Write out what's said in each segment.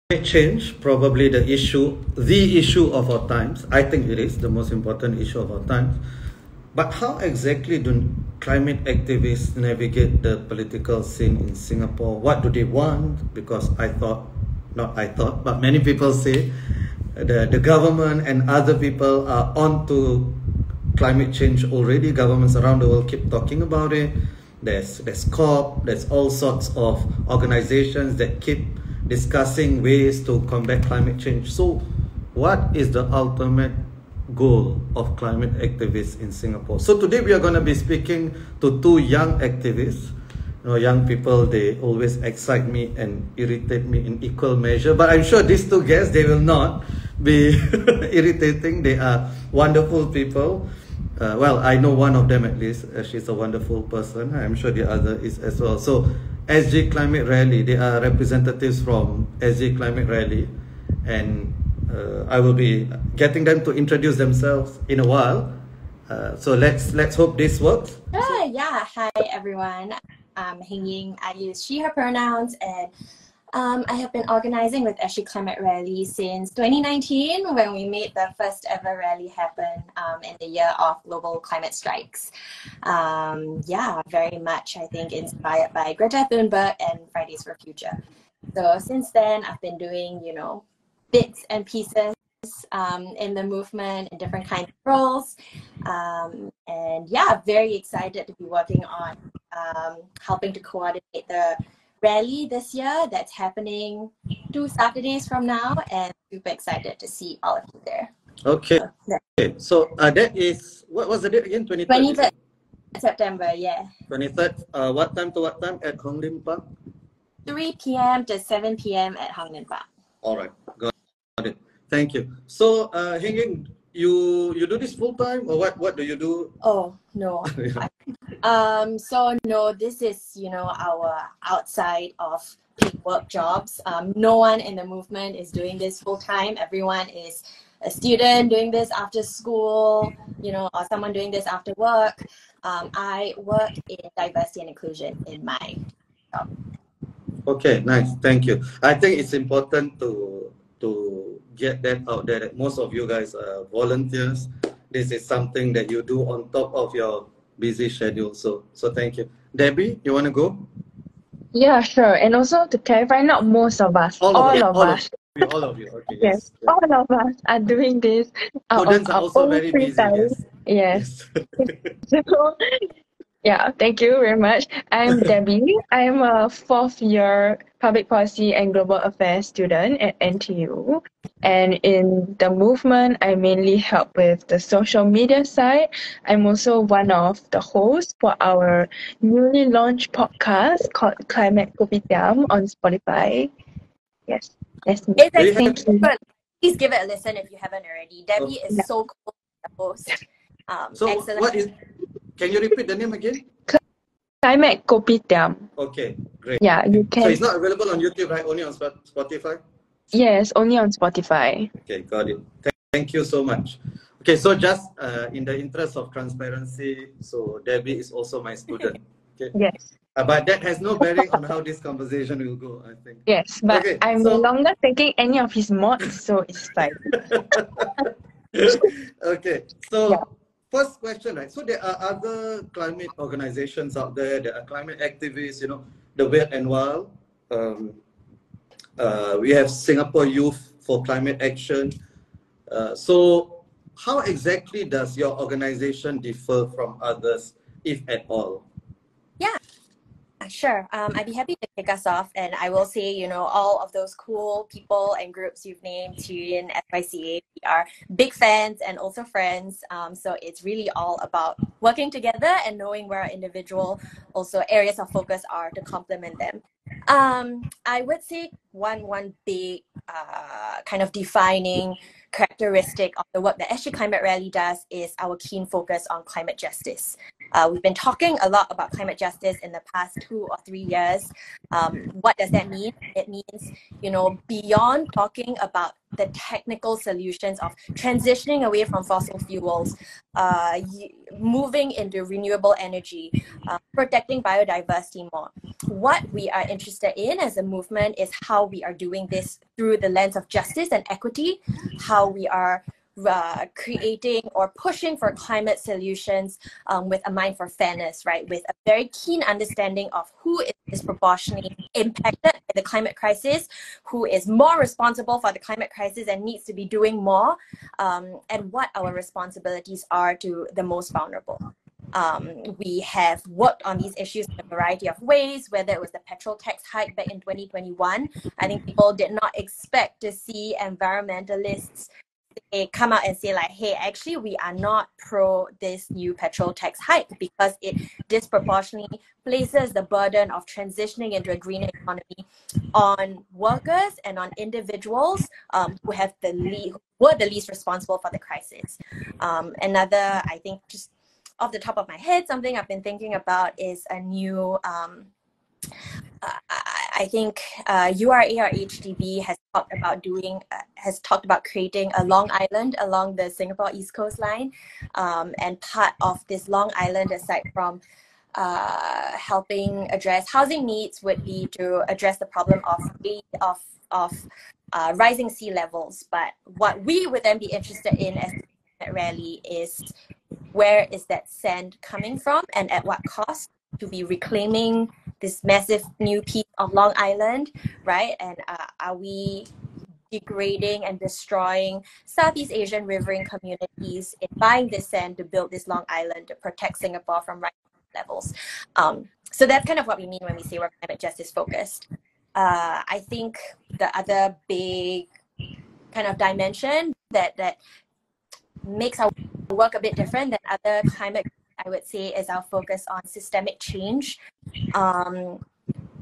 change, probably the issue of our times. I think it is the most important issue of our times. But how exactly do climate activists navigate the political scene in Singapore? What do they want? Because but many people say the government and other people are onto climate change already. Governments around the world keep talking about it. There's COP, there's all sorts of organizations that keep discussing ways to combat climate change. So what is the ultimate goal of climate activists in Singapore? So today we are going to be speaking to two young activists. You know, young people, they always excite me and irritate me in equal measure, but I'm sure these two guests, they will not be irritating. They are wonderful people. Well, I know one of them at least. She's a wonderful person. I'm sure the other is as well. So SG Climate Rally, they are representatives from SG Climate Rally, and I will be getting them to introduce themselves in a while. So let's hope this works. Yeah, hi everyone. I'm Hing Ying. I use she, her pronouns, and I have been organizing with SG Climate Rally since 2019 when we made the first ever rally happen in the year of global climate strikes. Yeah, very much, I think, inspired by Greta Thunberg and Fridays for Future. So since then, I've been doing, you know, bits and pieces in the movement in different kinds of roles. And yeah, very excited to be working on helping to coordinate the rally this year that's happening 2 Saturdays from now, and super excited to see all of you there. Okay. So that is, what was the date again? 23rd September, yeah. 23rd, what time to what time at Hong Lim Park? 3 p.m. to 7 p.m. at Hong Lim Park. All right, got it. Thank you. So, Hing Ying, you do this full time, or what do you do? Oh no. So no, this is, you know, our outside of peak work jobs. No one in the movement is doing this full time. Everyone is a student doing this after school, you know, or someone doing this after work. I work in diversity and inclusion in my job. Okay, nice. Thank you. I think it's important to get that out there, that most of you guys are volunteers. This is something that you do on top of your busy schedule. So thank you. Debbie, you want to go? Yeah, sure. And also to clarify, not most of us, all of us. All of you. Okay. Yes, all of us are doing this. Students are also very busy. Yes. So, yeah, thank you very much. I'm Debbie. I'm a 4th year public policy and global affairs student at NTU. And in the movement, I mainly help with the social media side. I'm also one of the hosts for our newly launched podcast called Climate Kopitiam on Spotify. Yes, that's me. Thank you. Please give it a listen if you haven't already. Debbie is so cool, the host. So excellent. What is? Can you repeat the name again? Climate Kopitiam. Okay, great. Yeah, you can. So it's not available on YouTube, right? Only on Spotify? Yes, only on Spotify. Okay, got it. Thank you so much. Okay, so just in the interest of transparency, so Debbie is also my student. Okay. Yes. But that has no bearing on how this conversation will go, I think. Yes, but okay, I'm no longer taking any of his mods, so it's fine. Okay, so yeah. First question, right? So there are other climate organizations out there. There are climate activists, you know, the Wet and Wild. We have Singapore Youth for Climate Action. So how exactly does your organization differ from others, if at all? Yeah, sure. I'd be happy to kick us off, and I will say, you know, all of those cool people and groups you've named, Tyrian, FYCA, we are big fans and also friends. So it's really all about working together and knowing where our individual also areas of focus are to complement them. I would say one big kind of defining characteristic of the work that SG Climate Rally does is our keen focus on climate justice. We've been talking a lot about climate justice in the past 2 or 3 years. What does that mean? It means, beyond talking about the technical solutions of transitioning away from fossil fuels, moving into renewable energy, protecting biodiversity more. What we are interested in as a movement is how we are doing this through the lens of justice and equity, how we are creating or pushing for climate solutions with a mind for fairness, right? With a very keen understanding of who is disproportionately impacted by the climate crisis, who is more responsible for the climate crisis and needs to be doing more, and what our responsibilities are to the most vulnerable. We have worked on these issues in a variety of ways, whether it was the petrol tax hike back in 2021. I think people did not expect to see environmentalists come out and say like, hey, actually we are not pro this new petrol tax hike because it disproportionately places the burden of transitioning into a greener economy on workers and on individuals who were the least responsible for the crisis. Another, I think, just off the top of my head, something I've been thinking about is a new I think URA-HDB has talked about creating a Long Island along the Singapore East Coast line, and part of this Long Island, aside from helping address housing needs, would be to address the problem of rising sea levels. But what we would then be interested in as a rally is, where is that sand coming from and at what cost to be reclaiming this massive new piece of Long Island, right? And are we degrading and destroying Southeast Asian riverine communities in buying this sand to build this Long Island to protect Singapore from rising levels? So that's kind of what we mean when we say we're climate justice focused. I think the other big kind of dimension that makes our work a bit different than other climate, I would say, is our focus on systemic change.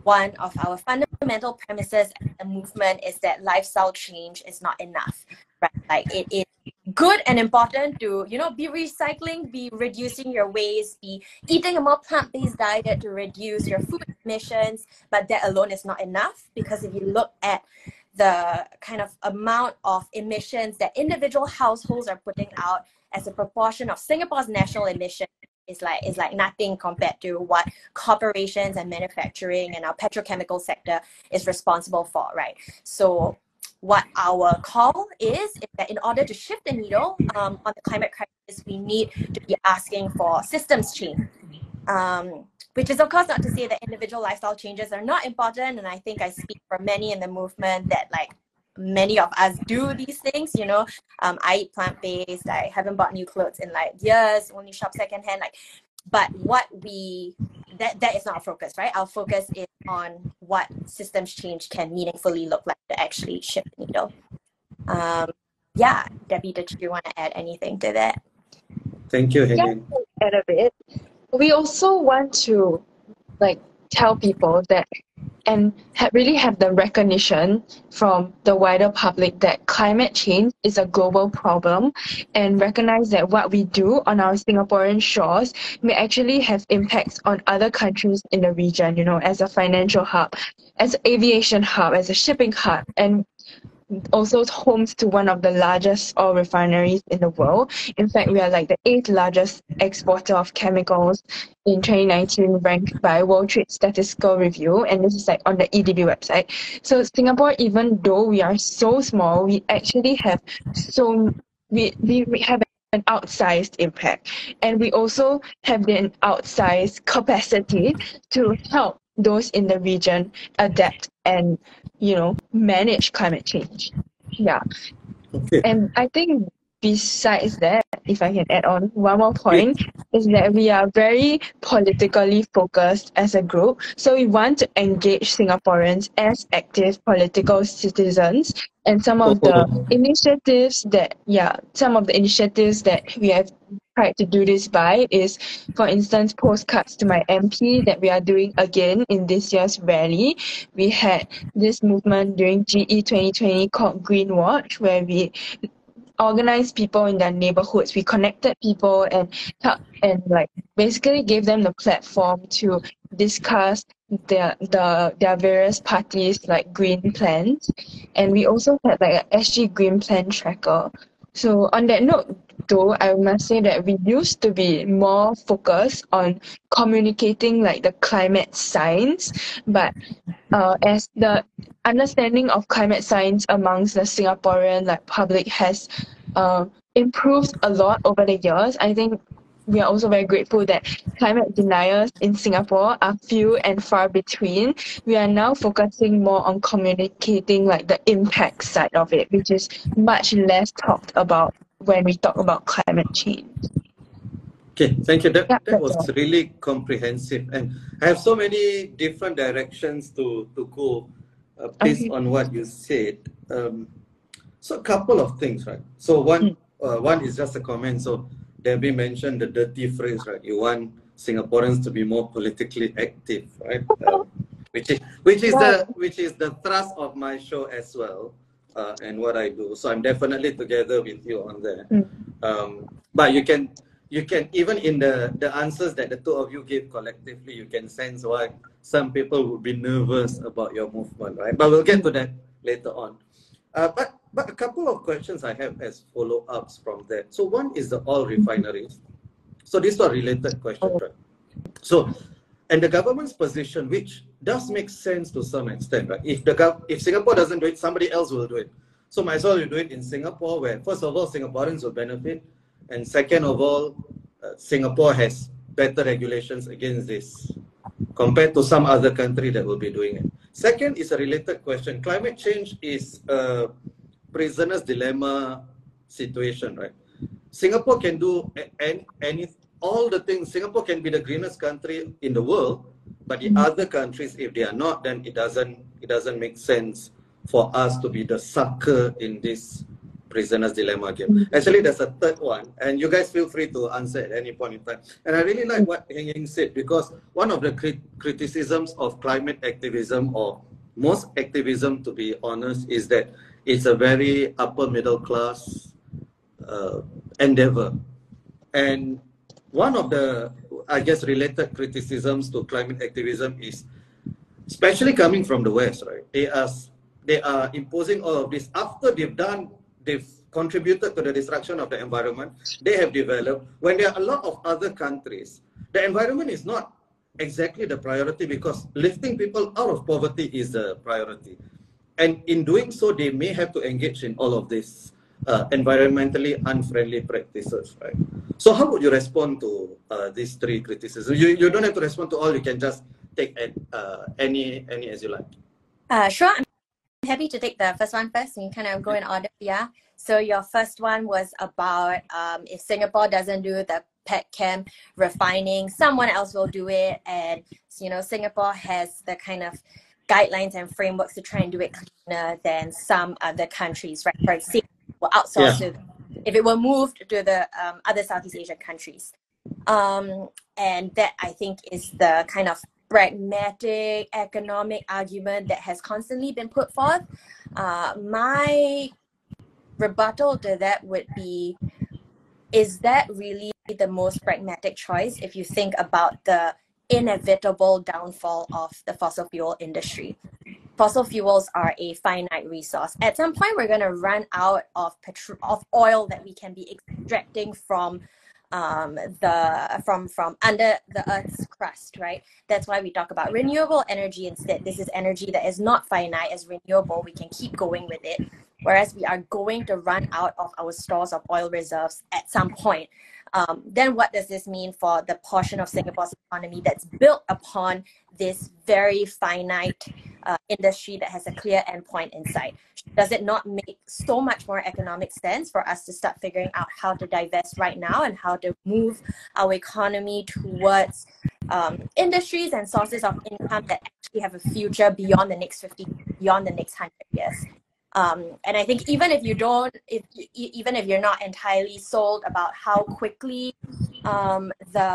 One of our fundamental premises as a movement is that lifestyle change is not enough, right? Like, it is good and important to, be recycling, be reducing your waste, be eating a more plant-based diet to reduce your food emissions, but that alone is not enough, because if you look at the kind of amount of emissions that individual households are putting out as a proportion of Singapore's national emissions, is like nothing compared to what corporations and manufacturing and our petrochemical sector is responsible for, right? So what our call is that in order to shift the needle on the climate crisis, we need to be asking for systems change. Which is, of course, not to say that individual lifestyle changes are not important. And I think I speak for many in the movement that, like, many of us do these things, I eat plant-based, I haven't bought new clothes in like years, only shop secondhand, but that is not our focus, right? Our focus is on what systems change can meaningfully look like to actually shift the needle. Debbie, did you want to add anything to that? Thank you, Helen. Yeah, add a bit. We also want to tell people that, and really have the recognition from the wider public that climate change is a global problem, and recognize that what we do on our Singaporean shores may actually have impacts on other countries in the region, as a financial hub, as an aviation hub, as a shipping hub, and also homes to one of the largest oil refineries in the world. In fact, we are like the 8th largest exporter of chemicals in 2019, ranked by World Trade Statistical Review, and this is on the EDB website. So Singapore, even though we are so small, we actually have we have an outsized impact, and we also have an outsized capacity to help those in the region adapt and manage climate change. Yeah. Okay. And I think besides that, if I can add on one more point, is that we are very politically focused as a group. So we want to engage Singaporeans as active political citizens. And some of the initiatives that we have tried to do this by is, for instance, postcards to my MP that we are doing again in this year's rally. We had this movement during GE 2020 called Green Watch, where we organized people in their neighborhoods. We connected people and like basically gave them the platform to discuss their various parties like green plans. And we also had like a SG Green Plan tracker. So on that note, though, I must say that we used to be more focused on communicating like the climate science, but as the understanding of climate science amongst the Singaporean like public has improved a lot over the years, I think we are also very grateful that climate deniers in Singapore are few and far between. We are now focusing more on communicating like the impact side of it, which is much less talked about when we talk about climate change. Okay, thank you. That Yeah, was that's all. really comprehensive, and I have so many different directions to go based Okay. on what you said. So a couple of things, right? So one is just a comment. So Debbie mentioned the dirty phrase, right? You want Singaporeans to be more politically active, right? Which is the thrust of my show as well, and what I do. So I'm definitely together with you on that. But you can even in the answers that the two of you gave collectively, you can sense why some people would be nervous about your movement, right? But we'll get to that later on. But a couple of questions I have as follow-ups from that. So one is the oil refineries. So these are related questions, right? So, and the government's position, which does make sense to some extent, right? If Singapore doesn't do it, somebody else will do it. So might as well you do it in Singapore, where first of all, Singaporeans will benefit, and second of all, Singapore has better regulations against this compared to some other country that will be doing it. Second is a related question. Climate change is a prisoner's dilemma situation, right? Singapore can do all the things. Singapore can be the greenest country in the world, but the other countries, if they are not, then it doesn't make sense for us to be the sucker in this prisoner's dilemma game. Actually, there's a third one, and you guys feel free to answer at any point in time. And I really like what Heng Heng said, because one of the criticisms of climate activism, or most activism, to be honest, is that it's a very upper middle class endeavor. And one of the, I guess, related criticisms to climate activism is, especially coming from the West, right? They are imposing all of this after they've contributed to the destruction of the environment they have developed, when there are a lot of other countries. The environment is not exactly the priority, because lifting people out of poverty is the priority. And in doing so, they may have to engage in all of this environmentally unfriendly practices, right? So how would you respond to these three criticisms? You don't have to respond to all, you can just take any as you like. Sure. I'm happy to take the first one first. We kind of go in order, yeah. So your first one was about if Singapore doesn't do the petchem refining, someone else will do it, and you know, Singapore has the kind of guidelines and frameworks to try and do it cleaner than some other countries, right? For example, will outsource to, if it were moved to the other Southeast Asian countries, and that I think is the kind of pragmatic economic argument that has constantly been put forth. My rebuttal to that would be, is that really the most pragmatic choice if you think about the inevitable downfall of the fossil fuel industry? Fossil fuels are a finite resource. At some point, we're going to run out of oil that we can be extracting from from under the Earth's crust, right? That's why we talk about renewable energy instead. This is energy that is not finite, as renewable. We can keep going with it. Whereas we are going to run out of our stores of oil reserves at some point. Then what does this mean for the portion of Singapore's economy that's built upon this very finite industry that has a clear endpoint in sight? Does it not make so much more economic sense for us to start figuring out how to divest right now and how to move our economy towards industries and sources of income that actually have a future beyond the next 50, beyond the next 100 years? And I think even if even if you're not entirely sold about how quickly the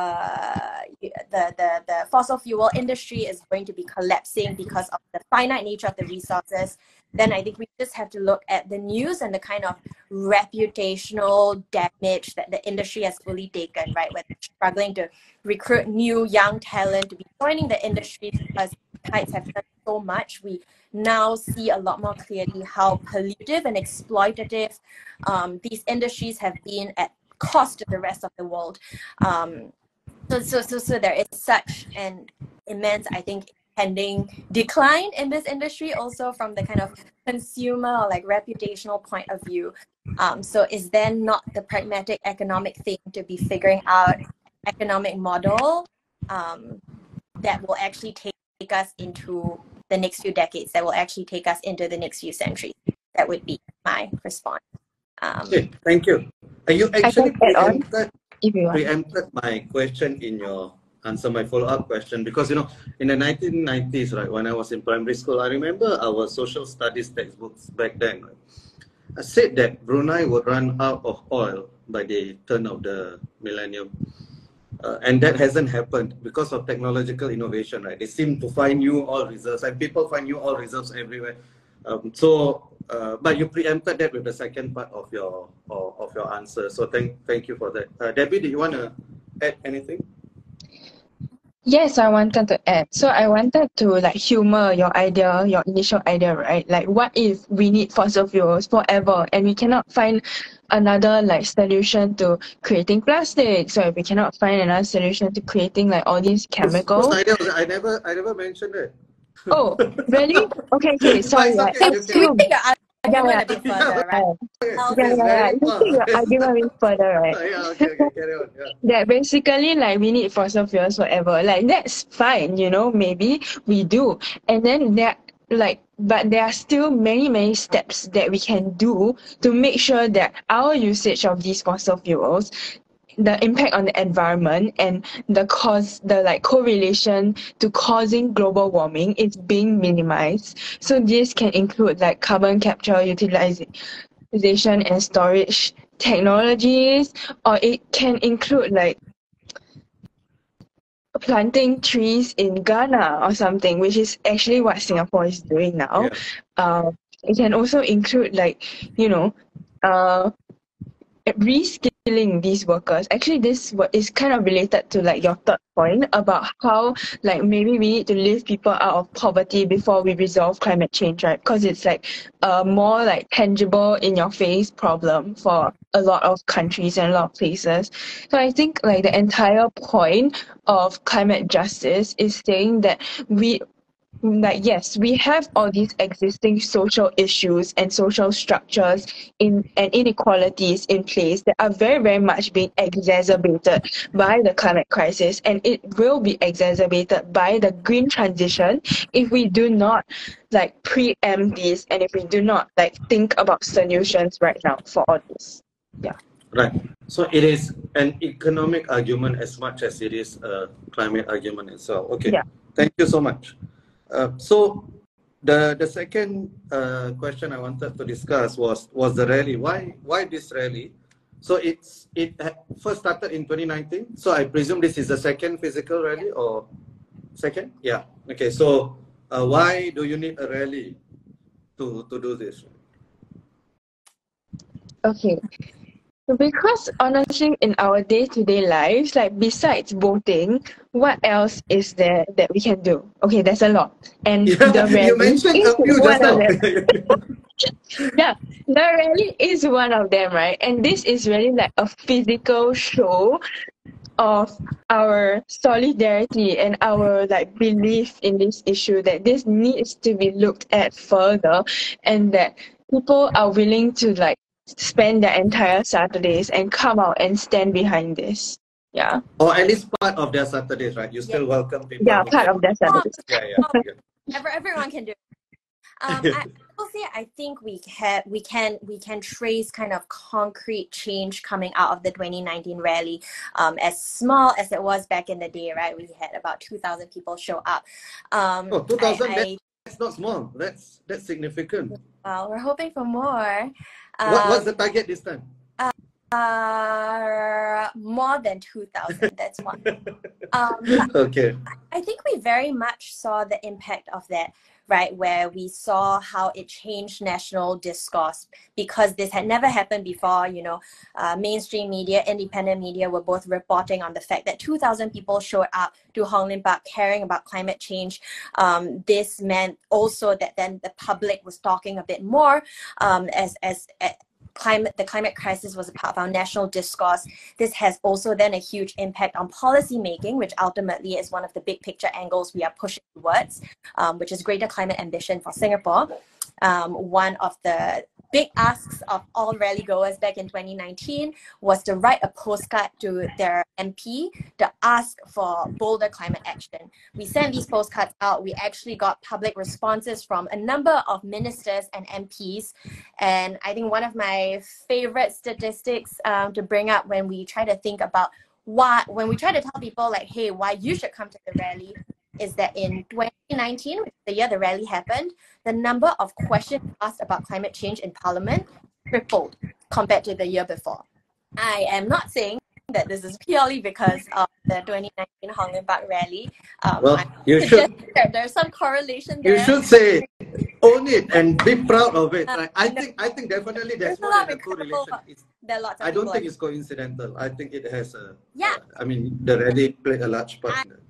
fossil fuel industry is going to be collapsing because of the finite nature of the resources, then I think we just have to look at the news and the kind of reputational damage that the industry has fully taken, right? When they're struggling to recruit new young talent to be joining the industry because tides have done so much. We now see a lot more clearly how pollutive and exploitative these industries have been at cost to the rest of the world. So there is such an immense, I think, pending decline in this industry also from the kind of consumer or like reputational point of view. So is there not the pragmatic economic thing to be figuring out economic model that will actually take us into the next few decades, that will actually take us into the next few centuries? That would be my response. Okay, thank you. You I actually can add on if you want. preempted my question in your answer, my follow-up question, because in the 1990s, right, when I was in primary school, I remember our social studies textbooks back then, right, said that Brunei would run out of oil by the turn of the millennium. And that hasn't happened because of technological innovation, right? They seem to find new oil reserves, and people find new oil reserves everywhere. But you preempted that with the second part of your answer. So thank you for that. Debbie, do you want to add anything? Yes, I wanted to add. So I wanted to like humor your idea, your initial idea, right? Like, what if we need fossil fuels forever and we cannot find another like solution to creating plastic? So if we cannot find another solution to creating like all these chemicals. Whose idea was it? I never mentioned it. Oh, really? Okay, sorry. But it's okay, Can we take the argument a bit further, right? Yeah. You take your argument a bit further, right? Okay, carry on. Yeah. That basically like we need fossil fuels forever. Like that's fine, maybe we do. And then but there are still many steps that we can do to make sure that our usage of these fossil fuels, the impact on the environment and the correlation to causing global warming is being minimized. So this can include like carbon capture, utilization and storage technologies, or it can include like planting trees in Ghana or something, which is actually what Singapore is doing now. Yeah. It can also include like, reskilling these workers. Actually, this is kind of related to like your third point about how like maybe we need to lift people out of poverty before we resolve climate change, right? Because it's like a more like tangible in your face problem for a lot of countries and a lot of places. So I think like the entire point of climate justice is saying that yes, we have all these existing social issues and social structures and inequalities in place that are very, very much being exacerbated by the climate crisis, and it will be exacerbated by the green transition if we do not like preempt this and if we do not like think about solutions right now for all this. Yeah. Right. So it is an economic argument as much as it is a climate argument itself. Okay. Yeah. Thank you so much. So the second question I wanted to discuss was the rally. Why this rally? So it first started in 2019. So I presume this is the second physical rally or second? Yeah. Okay. So why do you need a rally to do this? Okay. Because honestly, in our day-to-day lives, like besides voting, what else is there that we can do? Okay, there's a lot. And the rally you mentioned is a few one just of now. them. Yeah, the rally is one of them, right? And this is really like a physical show of our solidarity and our like belief in this issue, that this needs to be looked at further, and that people are willing to like spend their entire Saturdays and come out and stand behind this. Yeah. Or at least part of their Saturdays, right? You still welcome people. Yeah, part of their Saturdays. Yeah. Everyone can do it. I will say I think we can trace kind of concrete change coming out of the 2019 rally. As small as it was back in the day, right? We had about 2,000 people show up. 2,000. That's not small. That's significant. Well, we're hoping for more. What's the target this time? More than 2,000. That's one. Okay. I think we very much saw the impact of that right, where we saw how it changed national discourse, because this had never happened before. You know, mainstream media, independent media were both reporting on the fact that 2,000 people showed up to Hong Lim Park caring about climate change. This meant also that then the public was talking a bit more, as the climate crisis was a part of our national discourse. This has also then a huge impact on policy making, which ultimately is one of the big picture angles we are pushing towards, which is greater climate ambition for Singapore. One of the big asks of all rally goers back in 2019 was to write a postcard to their MP to ask for bolder climate action. We sent these postcards out. We actually got public responses from a number of ministers and MPs. And I think one of my favorite statistics to bring up when we try to think about when we try to tell people like, hey, why you should come to the rally, is that in 2019, which is the year the rally happened, the number of questions asked about climate change in Parliament tripled compared to the year before. I am not saying that this is purely because of the 2019 Hong Lim Park rally. Well, you should. There's some correlation there. You should say, own it and be proud of it. Right? I think definitely there's more than a correlation. I don't think it's coincidental. I think it has a. I mean, the rally played a large part in that.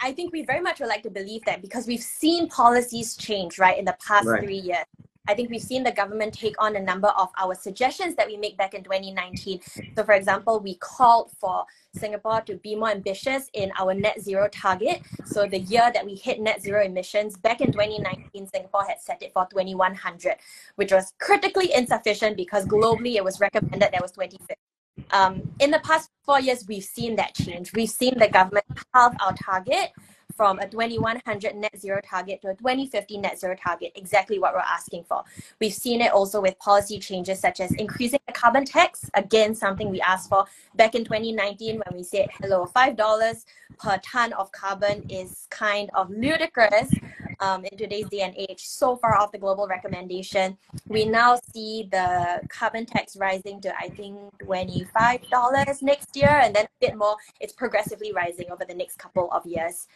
I think we very much would like to believe that, because we've seen policies change, right, in the past 3 years. I think we've seen the government take on a number of our suggestions that we made back in 2019. So, for example, we called for Singapore to be more ambitious in our net zero target. So the year that we hit net zero emissions, back in 2019, Singapore had set it for 2100, which was critically insufficient because globally it was recommended that was 2050. In the past 4 years, we've seen that change. We've seen the government halve our target from a 2100 net zero target to a 2050 net zero target, exactly what we're asking for. We've seen it also with policy changes such as increasing the carbon tax, again, something we asked for back in 2019 when we said, hello, $5 per ton of carbon is kind of ludicrous in today's day and age, so far off the global recommendation. We now see the carbon tax rising to, I think, $25 next year, and then a bit more. It's progressively rising over the next couple of years.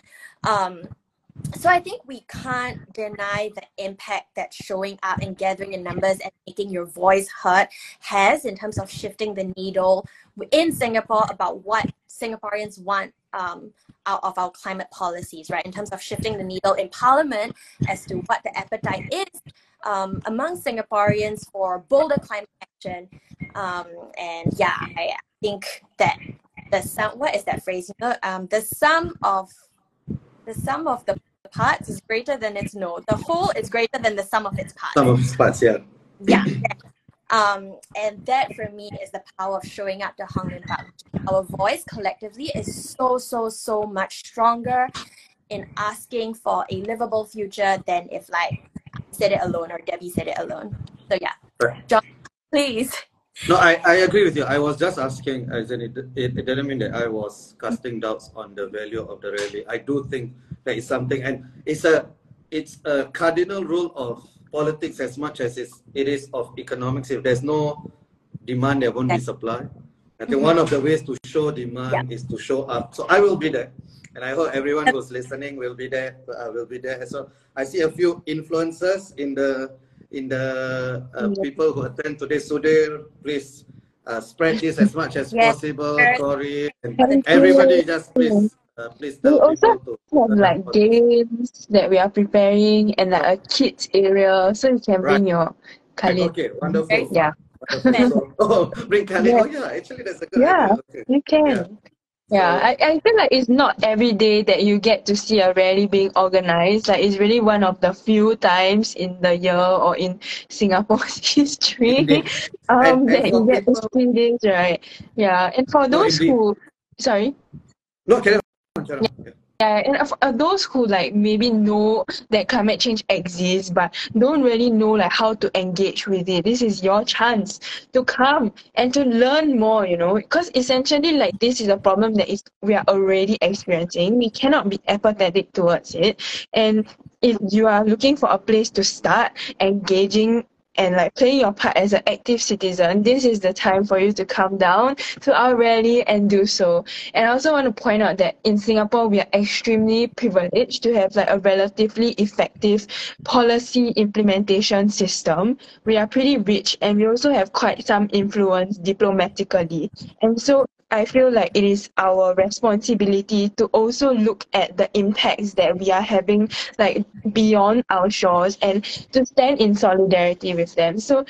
So I think we can't deny the impact that showing up and gathering in numbers and making your voice heard has in terms of shifting the needle in Singapore about what Singaporeans want out of our climate policies, right? In terms of shifting the needle in Parliament as to what the appetite is among Singaporeans for bolder climate action. And yeah, I think that the sum, what is that phrase? You know, the sum of the parts is greater than its the whole is greater than the sum of its parts. Sum of its parts, yeah. Yeah. And that for me is the power of showing up to Hong Lim Park. Our voice collectively is so much stronger in asking for a livable future than if like I said it alone or Debbie said it alone. So yeah, right. John, please. No, I agree with you. I was just asking, as in it didn't mean that I was casting doubts on the value of the rally. I do think that is something, and it's a cardinal rule of politics as much as it is of economics. If there's no demand, there won't be supply. I think one of the ways to show demand is to show up. So I will be there, and I hope everyone who's listening will be there. So I see a few influencers in the people who attend today. So please spread this as much as possible. Corey and everybody, just please tell we also people to have like games that we are preparing and like a kids area, so you can bring your Khalid. Okay, wonderful. Yeah. Wonderful. Bring Khalid. Oh yeah, actually that's a good idea. Okay. You can. Yeah, I feel like it's not every day that you get to see a rally being organized. Like it's really one of the few times in the year or in Singapore's history that you get to see this, right? Yeah, and for those who, sorry. No, can I? Yeah, and for those who like maybe know that climate change exists but don't really know like how to engage with it, this is your chance to come and to learn more, you know, because essentially like this is a problem that we are already experiencing. We cannot be apathetic towards it, and if you are looking for a place to start engaging and like playing your part as an active citizen, this is the time for you to come down to our rally and do so. And I also want to point out that in Singapore, we are extremely privileged to have like a relatively effective policy implementation system. We are pretty rich and we also have quite some influence diplomatically. And so I feel like it is our responsibility to also look at the impacts that we are having like beyond our shores and to stand in solidarity with them. So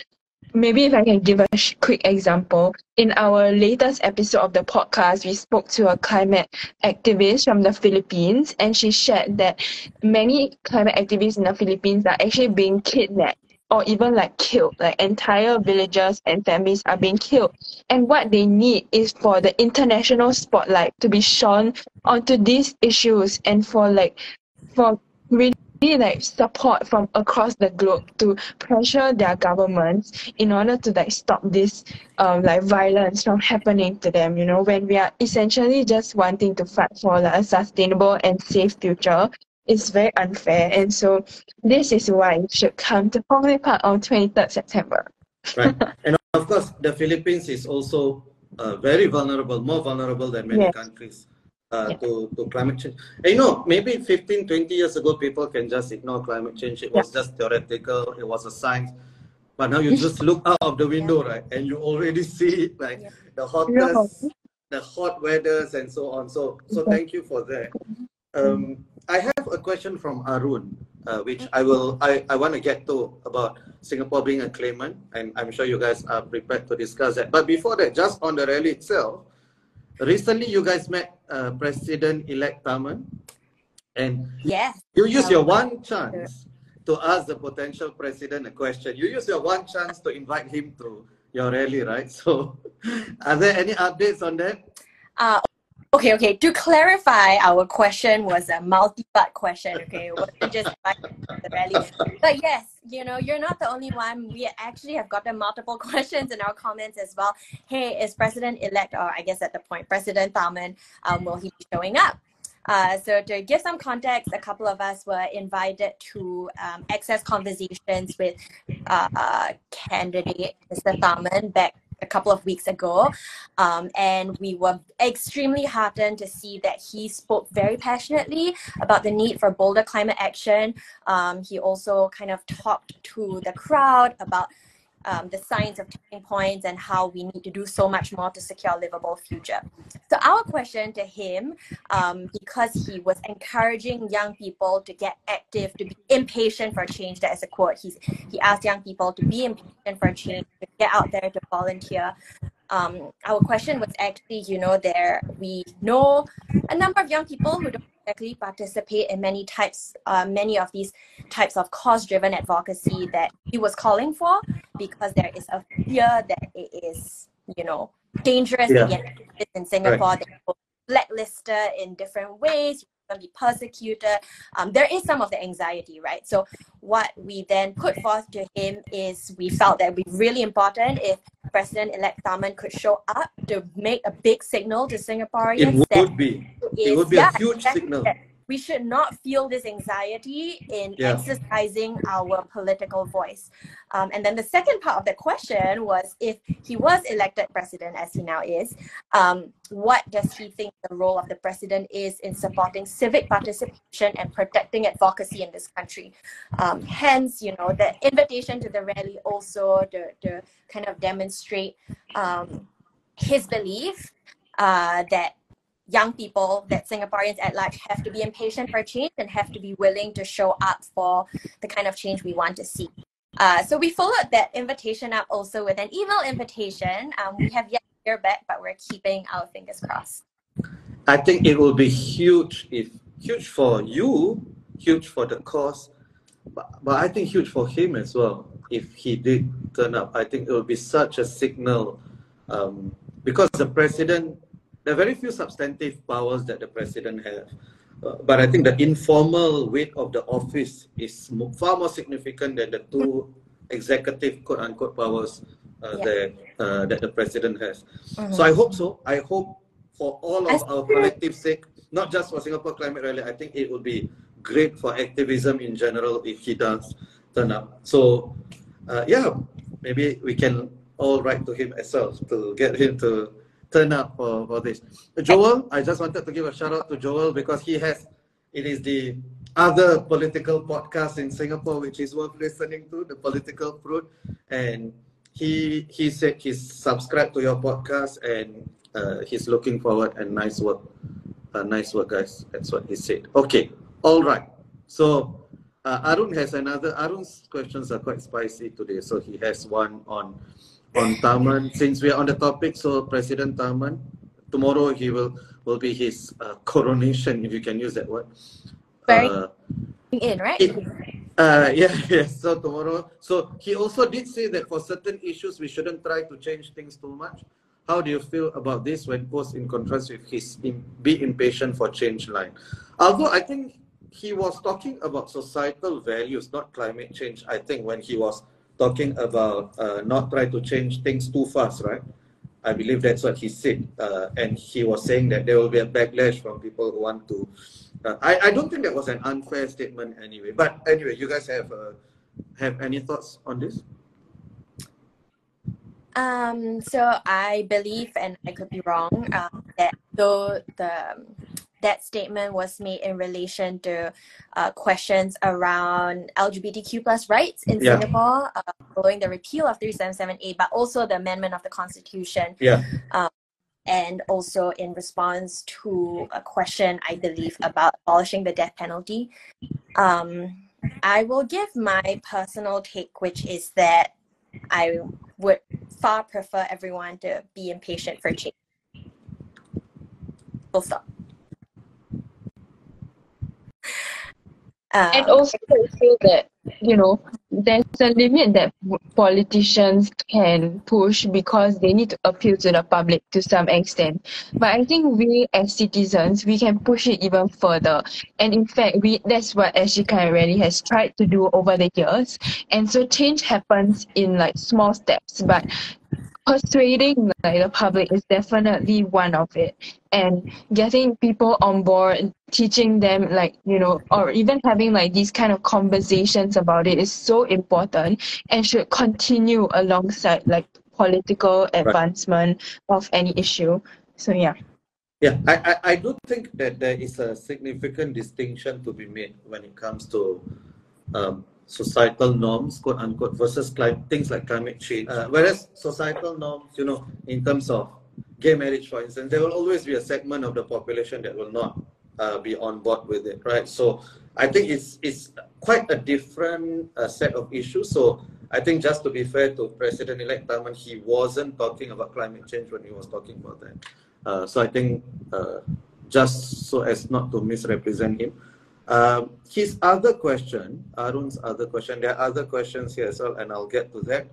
maybe if I can give a quick example, in our latest episode of the podcast, we spoke to a climate activist from the Philippines, and she shared that many climate activists in the Philippines are actually being kidnapped or even like killed. Like entire villages and families are being killed. And what they need is for the international spotlight to be shone onto these issues and for really like support from across the globe to pressure their governments in order to like stop this like violence from happening to them, you know, when we are essentially just wanting to fight for like a sustainable and safe future. It's very unfair, and so this is why you should come to Hong Park on 23rd September. Right. And of course, the Philippines is also very vulnerable, more vulnerable than many countries to climate change. And, you know, maybe 15, 20 years ago, people can just ignore climate change. It was just theoretical, it was a science. But now you just look out of the window, right? And you already see it, like the hottest, the hot weathers and so on. So thank you for that. I have a question from Arun, which I want to get to about Singapore being a claimant, and I'm sure you guys are prepared to discuss that. But before that, just on the rally itself, recently you guys met President-elect Tharman, and you use your one chance to ask the potential president a question. You use your one chance to invite him to your rally, right? So, are there any updates on that? Okay. To clarify, our question was a multi-part question, okay? It wasn't just about the rally. But yes, you know, you're not the only one. We actually have gotten multiple questions in our comments as well. Hey, is President-elect, or I guess at the point, President Tharman, will he be showing up? So to give some context, a couple of us were invited to access conversations with candidate Mr. Tharman back a couple of weeks ago, and we were extremely heartened to see that he spoke very passionately about the need for bolder climate action. He also kind of talked to the crowd about the science of tipping points and how we need to do so much more to secure a livable future. So our question to him, because he was encouraging young people to get active, to be impatient for change, that is a quote, he asked young people to be impatient for change, to get out there to volunteer. Our question was actually, you know, we know a number of young people who don't exactly participate in many of these types of cause-driven advocacy that he was calling for, because there is a fear that it is, you know, dangerous to get active in Singapore. They will be blacklisted in different ways. You're going to be persecuted. There is some of the anxiety, right? So what we then put forth to him is we felt that it would be really important if President-elect Tharman could show up to make a big signal to Singaporeans. It would be a huge signal. We should not feel this anxiety in exercising our political voice. And then the second part of the question was, if he was elected president, as he now is, what does he think the role of the president is in supporting civic participation and protecting advocacy in this country? Hence, you know, the invitation to the rally also to kind of demonstrate his belief that young people, that Singaporeans at large have to be impatient for change and have to be willing to show up for the kind of change we want to see. So we followed that invitation up also with an email invitation. We have yet to hear back, but we're keeping our fingers crossed. I think it will be huge for you, huge for the cause, but I think huge for him as well if he did turn up. I think it will be such a signal, because the president, there are very few substantive powers that the president has. But I think the informal weight of the office is far more significant than the two executive quote-unquote powers that the president has. So I hope so. I hope for all of our collective sake, not just for Singapore Climate Rally, I think it would be great for activism in general if he does turn up. So yeah, maybe we can all write to him as well to get him to turn up for this. Joel, I just wanted to give a shout out to Joel because it is the other political podcast in Singapore which is worth listening to, the Political Fruit, and he said he's subscribed to your podcast and he's looking forward, and nice work, guys. That's what he said. Okay, all right. So Arun's questions are quite spicy today. So he has one on Tharman. Since we are on the topic, so President Tharman, tomorrow he will be his coronation, if you can use that word. Very in, right? Yeah. So tomorrow. So he also did say that for certain issues we shouldn't try to change things too much. How do you feel about this when posed in contrast with his be impatient for change line? Although I think he was talking about societal values, not climate change, I think, when he was talking about not try to change things too fast, right? I believe that's what he said. And he was saying that there will be a backlash from people who want to... I don't think that was an unfair statement anyway. But anyway, you guys have any thoughts on this? So I believe, and I could be wrong, that though that statement was made in relation to questions around LGBTQ plus rights in Singapore following the repeal of 377A, but also the amendment of the Constitution. And also in response to a question, I believe, about abolishing the death penalty. I will give my personal take, which is that I would far prefer everyone to be impatient for change. Full stop. And also I feel that, there's a limit that politicians can push because they need to appeal to the public to some extent. But I think we as citizens, we can push it even further. And in fact, that's what SG really has tried to do over the years. And so change happens in small steps, but persuading the public is definitely one of it, and getting people on board, teaching them or even having these kind of conversations about it is so important and should continue alongside political advancement of any issue. So I do think that there is a significant distinction to be made when it comes to societal norms, quote unquote, versus things like climate change. Whereas societal norms, in terms of gay marriage, for instance, there will always be a segment of the population that will not be on board with it, right? So I think it's quite a different set of issues. So I think, just to be fair to President-elect Tharman, he wasn't talking about climate change when he was talking about that. So I think, just so as not to misrepresent him, his other question, Arun's other question, there are other questions here as well, and I'll get to that.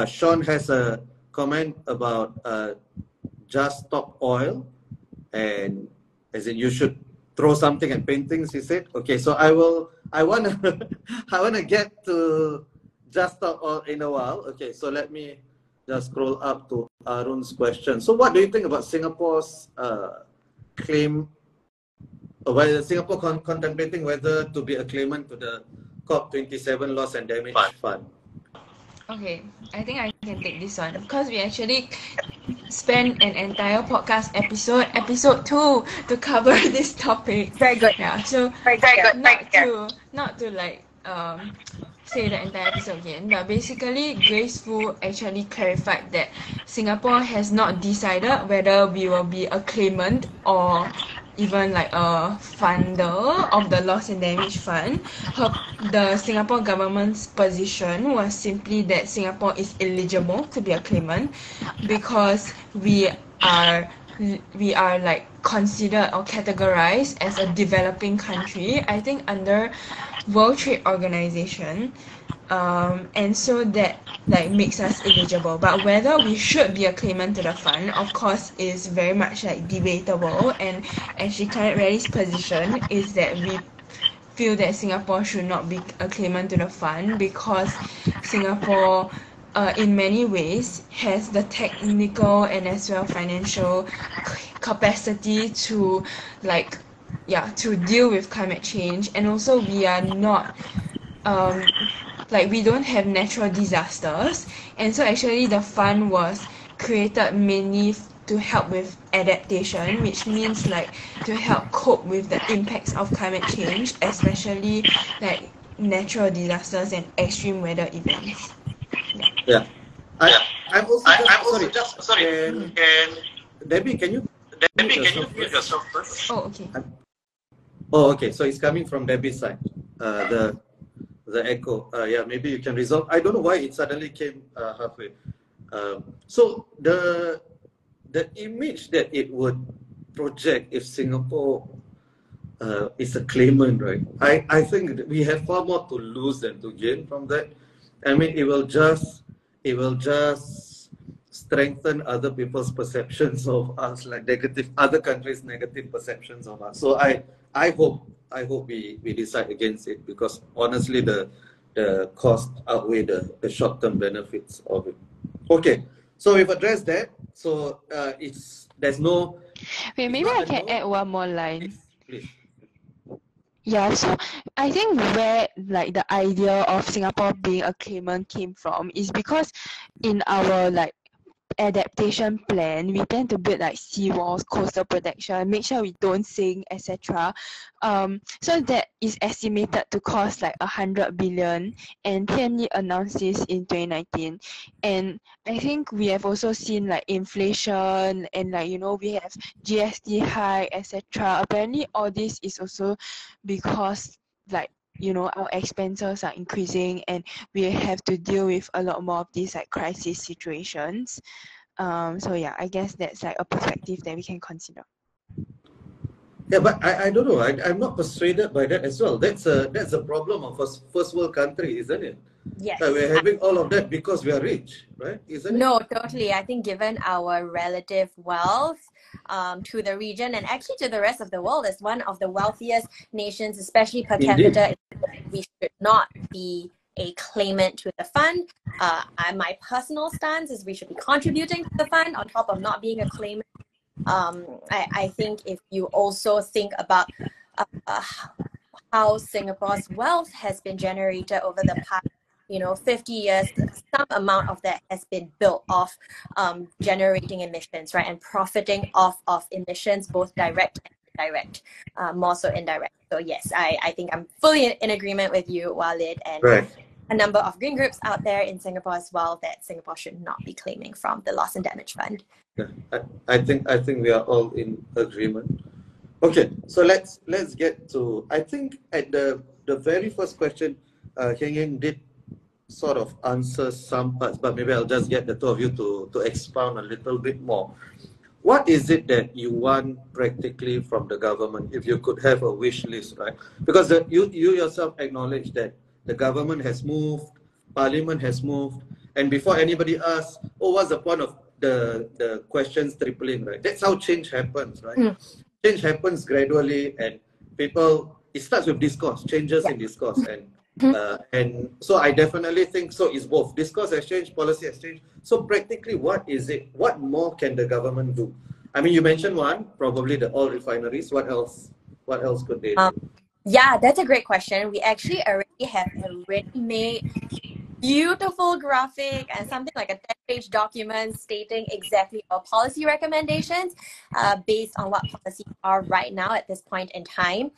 Sean has a comment about just stop oil, and as in you should throw something at paintings, he said. Okay, so I wanna get to just stop oil in a while. Okay, so let me just scroll up to Arun's question. So what do you think about Singapore's claim, whether Singapore contemplating whether to be a claimant to the COP27 Loss and Damage Fund? Okay, I think I can take this one because we actually spent an entire podcast episode 2 to cover this topic. Very good. Yeah, so very good. Not to say the entire episode again, but basically Grace Fu actually clarified that Singapore has not decided whether we will be a claimant or even a funder of the Loss and Damage Fund. The Singapore government's position was simply that Singapore is eligible to be a claimant because we are considered or categorized as a developing country, I think under World Trade Organization, and so that makes us eligible. But whether we should be a claimant to the fund, of course, is very much debatable. And actually, Climate Rally's position is that we feel that Singapore should not be a claimant to the fund because Singapore, in many ways, has the technical and as well financial capacity to to deal with climate change. And also we are not like we don't have natural disasters, and so actually the fund was created mainly to help with adaptation, which means like to help cope with the impacts of climate change, especially like natural disasters and extreme weather events. Yeah. Yeah. I'm also I'm just also sorry. just sorry. Can Debbie, can you mute Debbie, can you yourself mute first? yourself first? Oh, okay. Oh, okay. So it's coming from Debbie's side. The echo. Yeah, maybe you can resolve. I don't know why it suddenly came halfway. So the image that it would project if Singapore is a claimant, right? I think that we have far more to lose than to gain from that. I mean, it will just strengthen other people's perceptions of us, like negative other countries' negative perceptions of us. So I hope we decide against it, because honestly the cost outweigh the short term benefits of it. Okay, so we've addressed that. So there's no. Wait, It's maybe not I a can no. add one more line. Please. Yeah, so I think where like the idea of Singapore being a claimant came from is because in our like adaptation plan, we tend to build like seawalls, coastal protection, make sure we don't sink, etc. So that is estimated to cost like 100 billion, and PME announced this in 2019. And I think we have also seen like inflation and like, you know, we have GST high, etc. Apparently all this is also because like, you know, our expenses are increasing and we have to deal with a lot more of these like crisis situations. So yeah, I guess that's like a perspective that we can consider. Yeah, but I don't know. I'm not persuaded by that as well. That's a problem of a first world country, isn't it? Yes. We're having all of that because we are rich, right? Isn't it? No, totally. I think given our relative wealth to the region and actually to the rest of the world, as one of the wealthiest nations, especially per Indeed. capita, we should not be a claimant to the fund. My personal stance is we should be contributing to the fund on top of not being a claimant. I think if you also think about how Singapore's wealth has been generated over the past 50 years, some amount of that has been built off generating emissions, right, and profiting off of emissions, both direct and indirect, more so indirect. So yes, I think I'm fully in agreement with you, Walid, and Right. a number of green groups out there in Singapore as well, that Singapore should not be claiming from the Loss and Damage Fund. Yeah, I think we are all in agreement. Okay, so let's get to. I think at the very first question, Heng Heng did sort of answer some parts, but maybe I'll just get the two of you to expound a little bit more. What is it that you want practically from the government, if you could have a wish list, right? Because you yourself acknowledge that the government has moved, Parliament has moved, and before anybody asks, oh, what's the point of the questions tripling, right? That's how change happens, right? Change happens gradually, and it starts with discourse, changes in discourse, and so I definitely think so. It's both discourse has changed, policy has changed. So practically, what is it? What more can the government do? I mean, you mentioned one, probably the oil refineries. What else? What else could they do? Yeah, that's a great question. We actually already have a ready-made, beautiful graphic and something like a 10-page document stating exactly our policy recommendations based on what policies are right now at this point in time.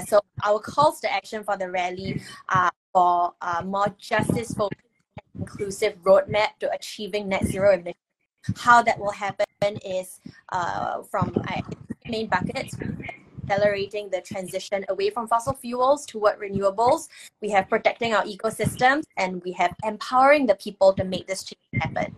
So our calls to action for the rally are for more justice-focused and inclusive roadmap to achieving net zero emissions. How that will happen is from main buckets: accelerating the transition away from fossil fuels toward renewables. We have protecting our ecosystems, and we have empowering the people to make this change happen.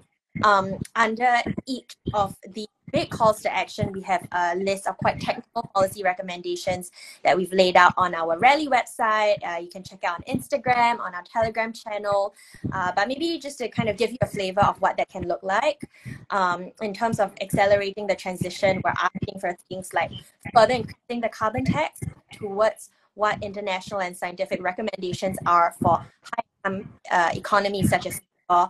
Under each of the big calls to action, we have a list of quite technical policy recommendations that we've laid out on our rally website. You can check out on Instagram, on our Telegram channel. But maybe just to kind of give you a flavor of what that can look like. In terms of accelerating the transition, we're asking for things like further increasing the carbon tax towards what international and scientific recommendations are for high-income economies such as Singapore.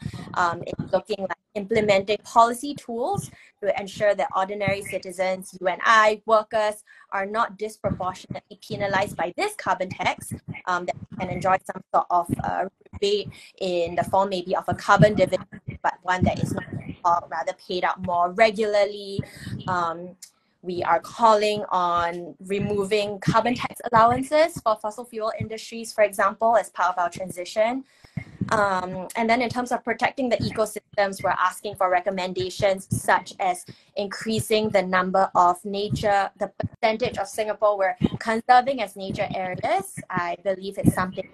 It's looking like implementing policy tools to ensure that ordinary citizens, you and I, workers, are not disproportionately penalized by this carbon tax, that can enjoy some sort of rebate in the form maybe of a carbon dividend, but one that is not rather paid out more regularly. We are calling on removing carbon tax allowances for fossil fuel industries, for example, as part of our transition. And then in terms of protecting the ecosystems, we're asking for recommendations such as increasing the number of the percentage of Singapore we're conserving as nature areas. I believe it's something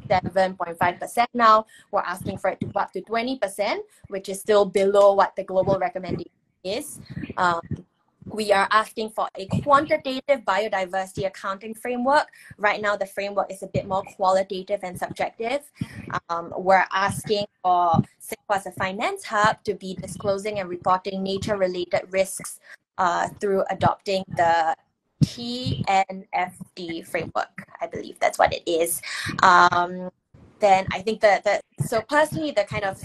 7.5% now. We're asking for it to go up to 20%, which is still below what the global recommendation is. We are asking for a quantitative biodiversity accounting framework. Right now, the framework is a bit more qualitative and subjective. We're asking for Singapore as a finance hub to be disclosing and reporting nature-related risks through adopting the TNFD framework. I believe that's what it is. Then I think so personally, the kind of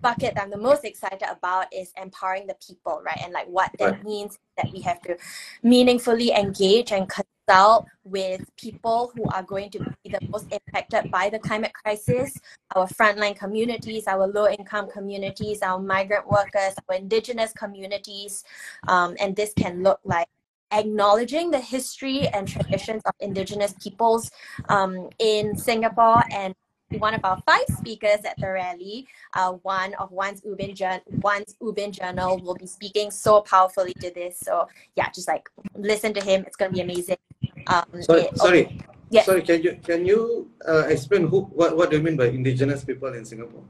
bucket that I'm the most excited about is empowering the people, right? And like what that means that we have to meaningfully engage and consult with people who are going to be the most impacted by the climate crisis, our frontline communities, our low-income communities, our migrant workers, our indigenous communities. And this can look like acknowledging the history and traditions of indigenous peoples in Singapore. And one of our 5 speakers at the rally, one of One's Ubin Journal will be speaking so powerfully to this. So yeah, just like listen to him. It's going to be amazing. Sorry. Yes. Sorry, can you explain what do you mean by indigenous people in Singapore?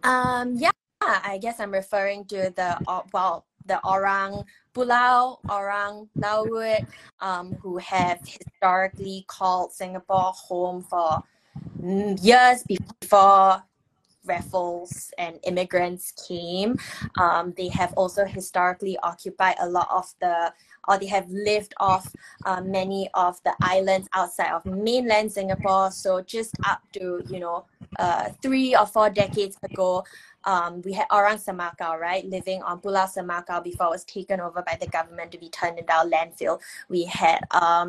Yeah, I guess I'm referring to the Orang Pulau, Orang Laut, who have historically called Singapore home for years before Raffles and immigrants came. They have also historically occupied a lot of they have lived off many of the islands outside of mainland Singapore. So just up to 3 or 4 decades ago, we had Orang Semakau, right, living on Pulau Semakau before it was taken over by the government to be turned into our landfill. We had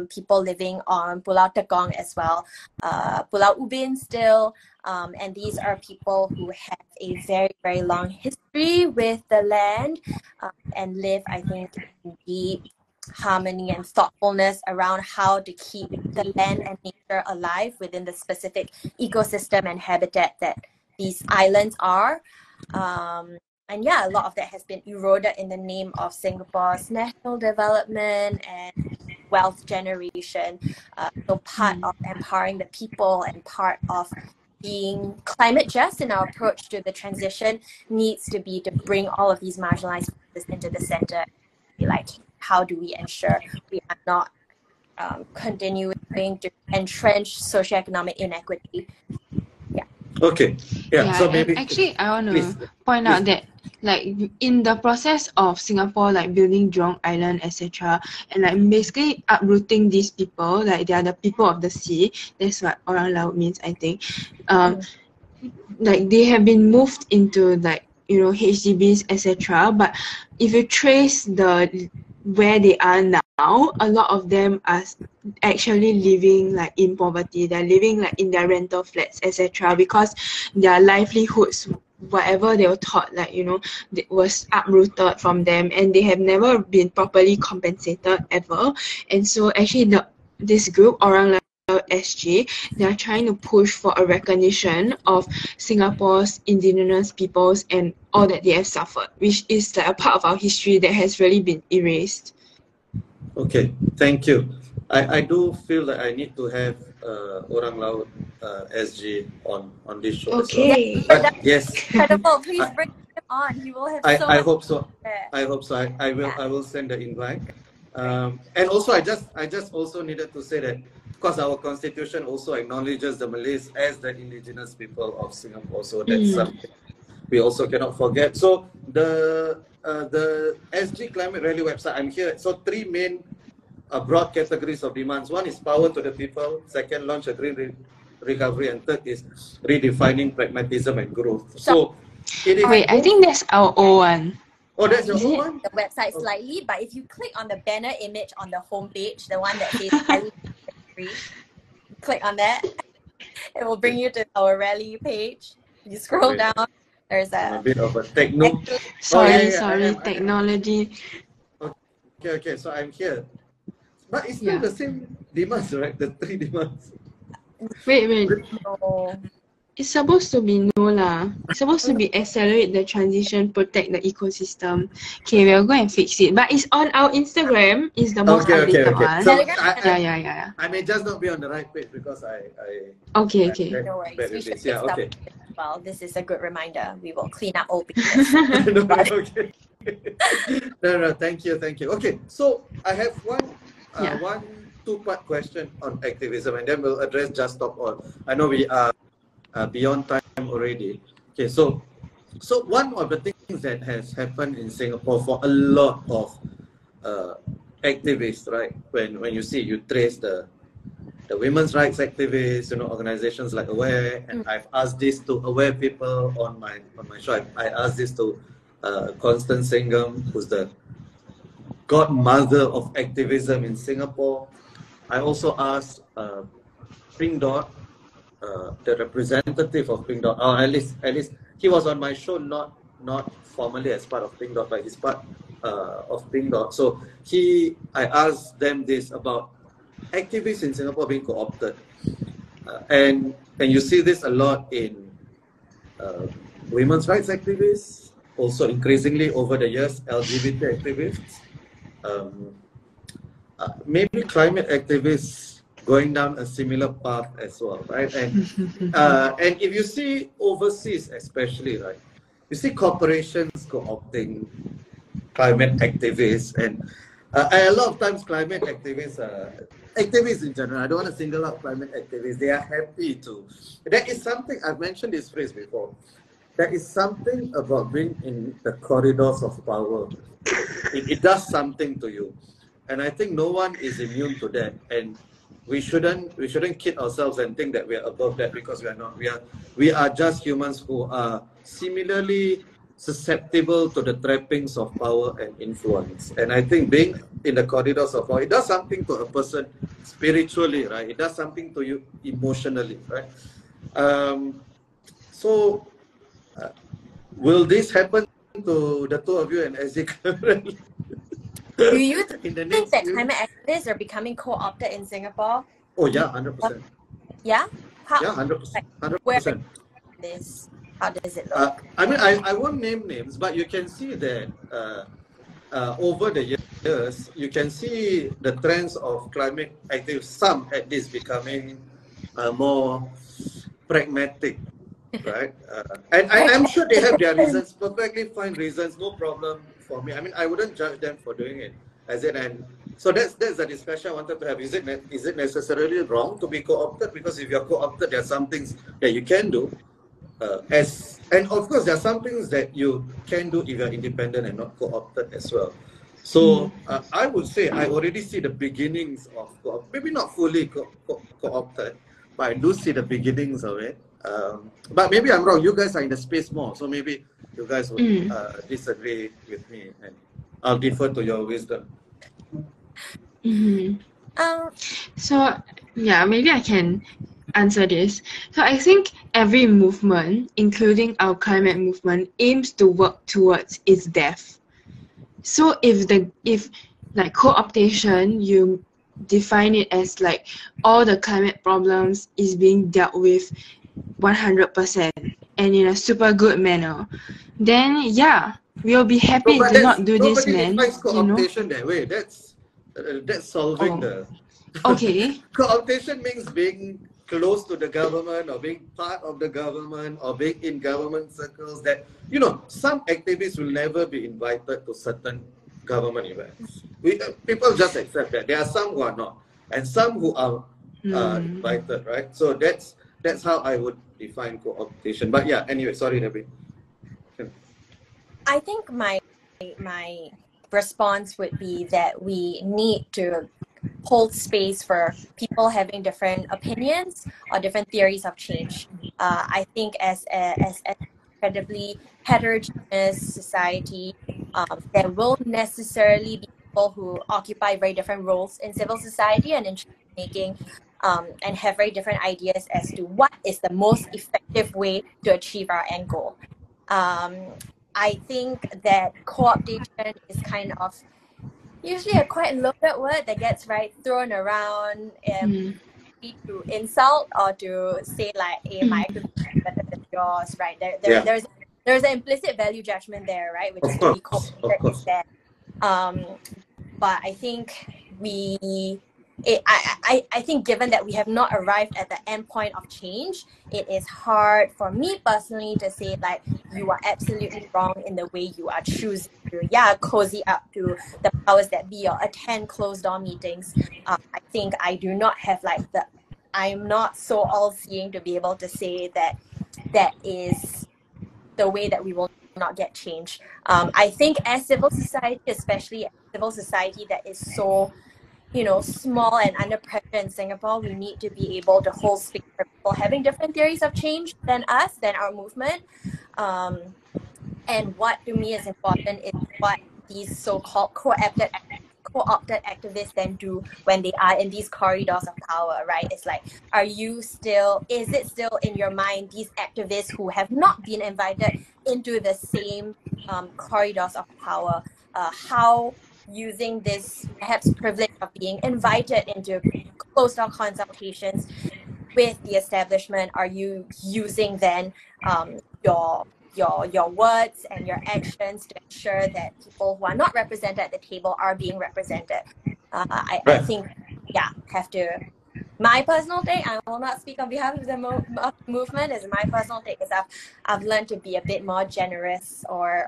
people living on Pulau Tekong as well, Pulau Ubin still, and these are people who have a very, very long history with the land and live, I think, in deep harmony and thoughtfulness around how to keep the land and nature alive within the specific ecosystem and habitat that these islands are. And yeah, a lot of that has been eroded in the name of Singapore's national development and wealth generation. So part of empowering the people and part of being climate just in our approach to the transition needs to be to bring all of these marginalized voices into the center. Like, how do we ensure we are not continuing to entrench socioeconomic inequity? Okay. Yeah. So maybe actually, I want to point out that, like, in the process of Singapore, like building Jurong Island, etc., and like basically uprooting these people, like they are the people of the sea. That's what Orang Laut means, I think. Like they have been moved into like HDBs, etc. But if you trace where they are now, a lot of them are actually living like in poverty. They're living like in their rental flats, etc. because their livelihoods, whatever they were taught, like was uprooted from them, and they have never been properly compensated ever. And so actually this group, Orang Laut SG, they are trying to push for a recognition of Singapore's indigenous peoples and all that they have suffered, which is like a part of our history that has really been erased. Okay, thank you. I do feel that I need to have Orang Laut SG on this show. Okay. But yes, Incredible. Please bring him on. He will have I hope so. I hope so. I will send the invite. And also, I just also needed to say that, of course, our constitution also acknowledges the Malays as the indigenous people of Singapore. So that's something we also cannot forget. So the SG Climate Rally website, I'm here. So 3 main broad categories of demands. One is power to the people. Second, launch a green recovery. And third is redefining pragmatism and growth. So It is. Wait, I think that's our old one. Oh, that's your Is own it? one? The website slightly, but if you click on the banner image on the homepage, the one that says rally free, click on that, it will bring you to our rally page. You scroll Wait, down, there's I'm a a bit of a techno. Sorry, I sorry, am. technology. Okay, so I'm here. But it's still Yeah. the same demands, right? The 3 demands. Wait. no. It's supposed to be no lah. It's supposed to be accelerate the transition, protect the ecosystem. Okay, we'll go and fix it. But it's on our Instagram. It's the most updated one. So Telegram. Yeah. I may just not be on the right page because Okay. No worries. bad We with should this. fix Yeah, that okay. as well. This is a good reminder. We will clean up old pages. Okay. No, thank you. Okay, so I have one Yeah. 2-part question on activism, and then we'll address Just Stop All. I know we are beyond time already. Okay, so one of the things that has happened in Singapore for a lot of activists, right? When you trace the women's rights activists, organizations like Aware, and I've asked this to Aware people on my show. I asked this to Constance Singham, who's the godmother of activism in Singapore. I also asked Pink Dot, the representative of Pink Dot, or at least he was on my show, not formally as part of Pink Dot, but he's part of Pink Dot. So I asked them this about activists in Singapore being co-opted, and you see this a lot in women's rights activists, also increasingly over the years LGBT activists, maybe climate activists going down a similar path as well, right? And if you see overseas, especially, right, you see corporations co-opting climate activists, and a lot of times climate activists, activists in general, I don't want to single out climate activists, they are happy to. There is something, I've mentioned this phrase before, there is something about being in the corridors of power. It does something to you. And I think no one is immune to that. And we shouldn't kid ourselves and think that we are above that, because we are not. We are just humans who are similarly susceptible to the trappings of power and influence. And I think being in the corridors of power, it does something to a person spiritually, right? It does something to you emotionally, right? Will this happen to the two of you and Ezekiel? Do you in the think next that few- climate activists are becoming co-opted in Singapore? Oh yeah, 100%. Yeah? How? Yeah, 100%. Where 100%. this? How does it look? I mean, I won't name names, but you can see that over the years, you can see the trends of climate activists, some at least becoming more pragmatic, right? And I'm sure they have their reasons, perfectly fine reasons, no problem for me. I mean, I wouldn't judge them for doing it. And so that's the discussion I wanted to have. Is it necessarily wrong to be co-opted? Because if you're co-opted, there are some things that you can do. And of course, there are some things that you can do if you're independent and not co-opted as well. So I would say I already see the beginnings of maybe not fully co-opted, but I do see the beginnings of it. But maybe I'm wrong. You guys are in the space more, so maybe you guys would disagree with me, and I'll defer to your wisdom. So yeah, maybe I can answer this. So I think every movement, including our climate movement, aims to work towards its death. So if like co-optation, you define it as like all the climate problems is being dealt with 100% and in a super good manner, then yeah, we'll be happy to not do this, man. Nobody defines co-optation that way. That's solving the. Okay. Co-optation means being close to the government, or being part of the government, or being in government circles. That, some activists will never be invited to certain government events. People just accept that. There are some who are not, and some who are invited, right? So that's how I would define co-optation. But yeah, anyway, sorry, Debbie. I think my response would be that we need to hold space for people having different opinions or different theories of change. I think as incredibly heterogeneous society. There will necessarily be people who occupy very different roles in civil society and in making, and have very different ideas as to what is the most effective way to achieve our end goal. I think that co-optation is kind of usually a quite loaded word that gets thrown around to insult or to say like, hey, my activity is better than yours, right? Yeah, There's an implicit value judgment there, right? Which is of to be course, of co-opted course. instead. But I think I think given that we have not arrived at the end point of change, it is hard for me personally to say like you are absolutely wrong in the way you are choosing to cozy up to the powers that be or attend closed door meetings. I think I do not have I'm not so all-seeing to be able to say that that is the way that we will not get change. I think as civil society, especially as civil society that is so, small and under pressure in Singapore, we need to be able to hold space for people having different theories of change than us, than our movement. And what to me is important is what these so-called co-opted activists then do when they are in these corridors of power, right? It's like, is it still in your mind these activists who have not been invited into the same corridors of power, how using this perhaps privilege of being invited into closed-door consultations with the establishment, are you using then your words and your actions to ensure that people who are not represented at the table are being represented? I think, have to. My personal take, I will not speak on behalf of the movement. As my personal take is I've learned to be a bit more generous, or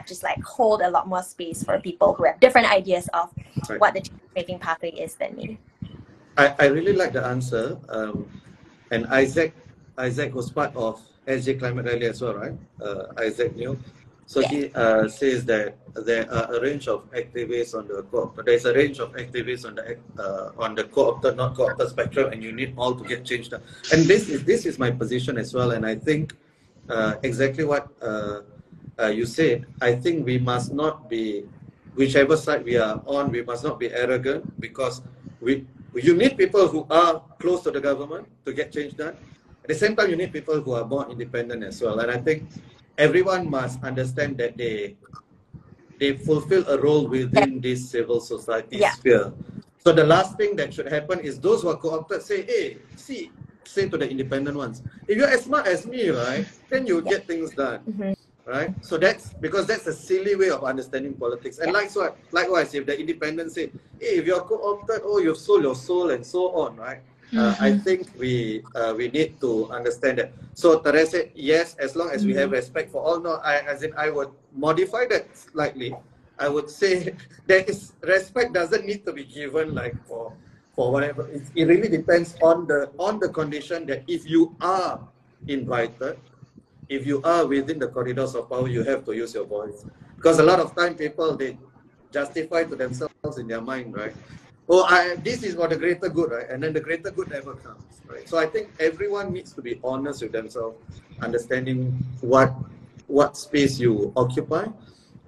just like hold a lot more space for people who have different ideas of what the change-making pathway is than me. I really like the answer. And Isaac was part of SJ Climate Rally as well, right? Isaac knew. So he says that there are a range of activists on the there's a range of activists on the co-opted, not co-opted spectrum, and you need all to get changed. And this is my position as well. And I think exactly what you said. I think we must not be, whichever side we are on, we must not be arrogant, because you need people who are close to the government to get change done. At the same time, you need people who are more independent as well. And I think everyone must understand that they fulfill a role within this civil society sphere. So the last thing that should happen is those who are co-opted say, hey, say to the independent ones, if you're as smart as me, right, then you'll get things done. Right? So that's because that's a silly way of understanding politics. And likewise, if the independents say, hey, if you're co-opted, you've sold your soul and so on, right? I think we need to understand that. So Therese said, yes, as long as we have respect for all. No, I would modify that slightly. I would say respect doesn't need to be given like for whatever. It really depends on the condition that if you are invited, if you are within the corridors of power, you have to use your voice. Because a lot of time people, they justify to themselves in their mind, right? This is for the greater good, right? And then the greater good never comes, right? So I think everyone needs to be honest with themselves, understanding what space you occupy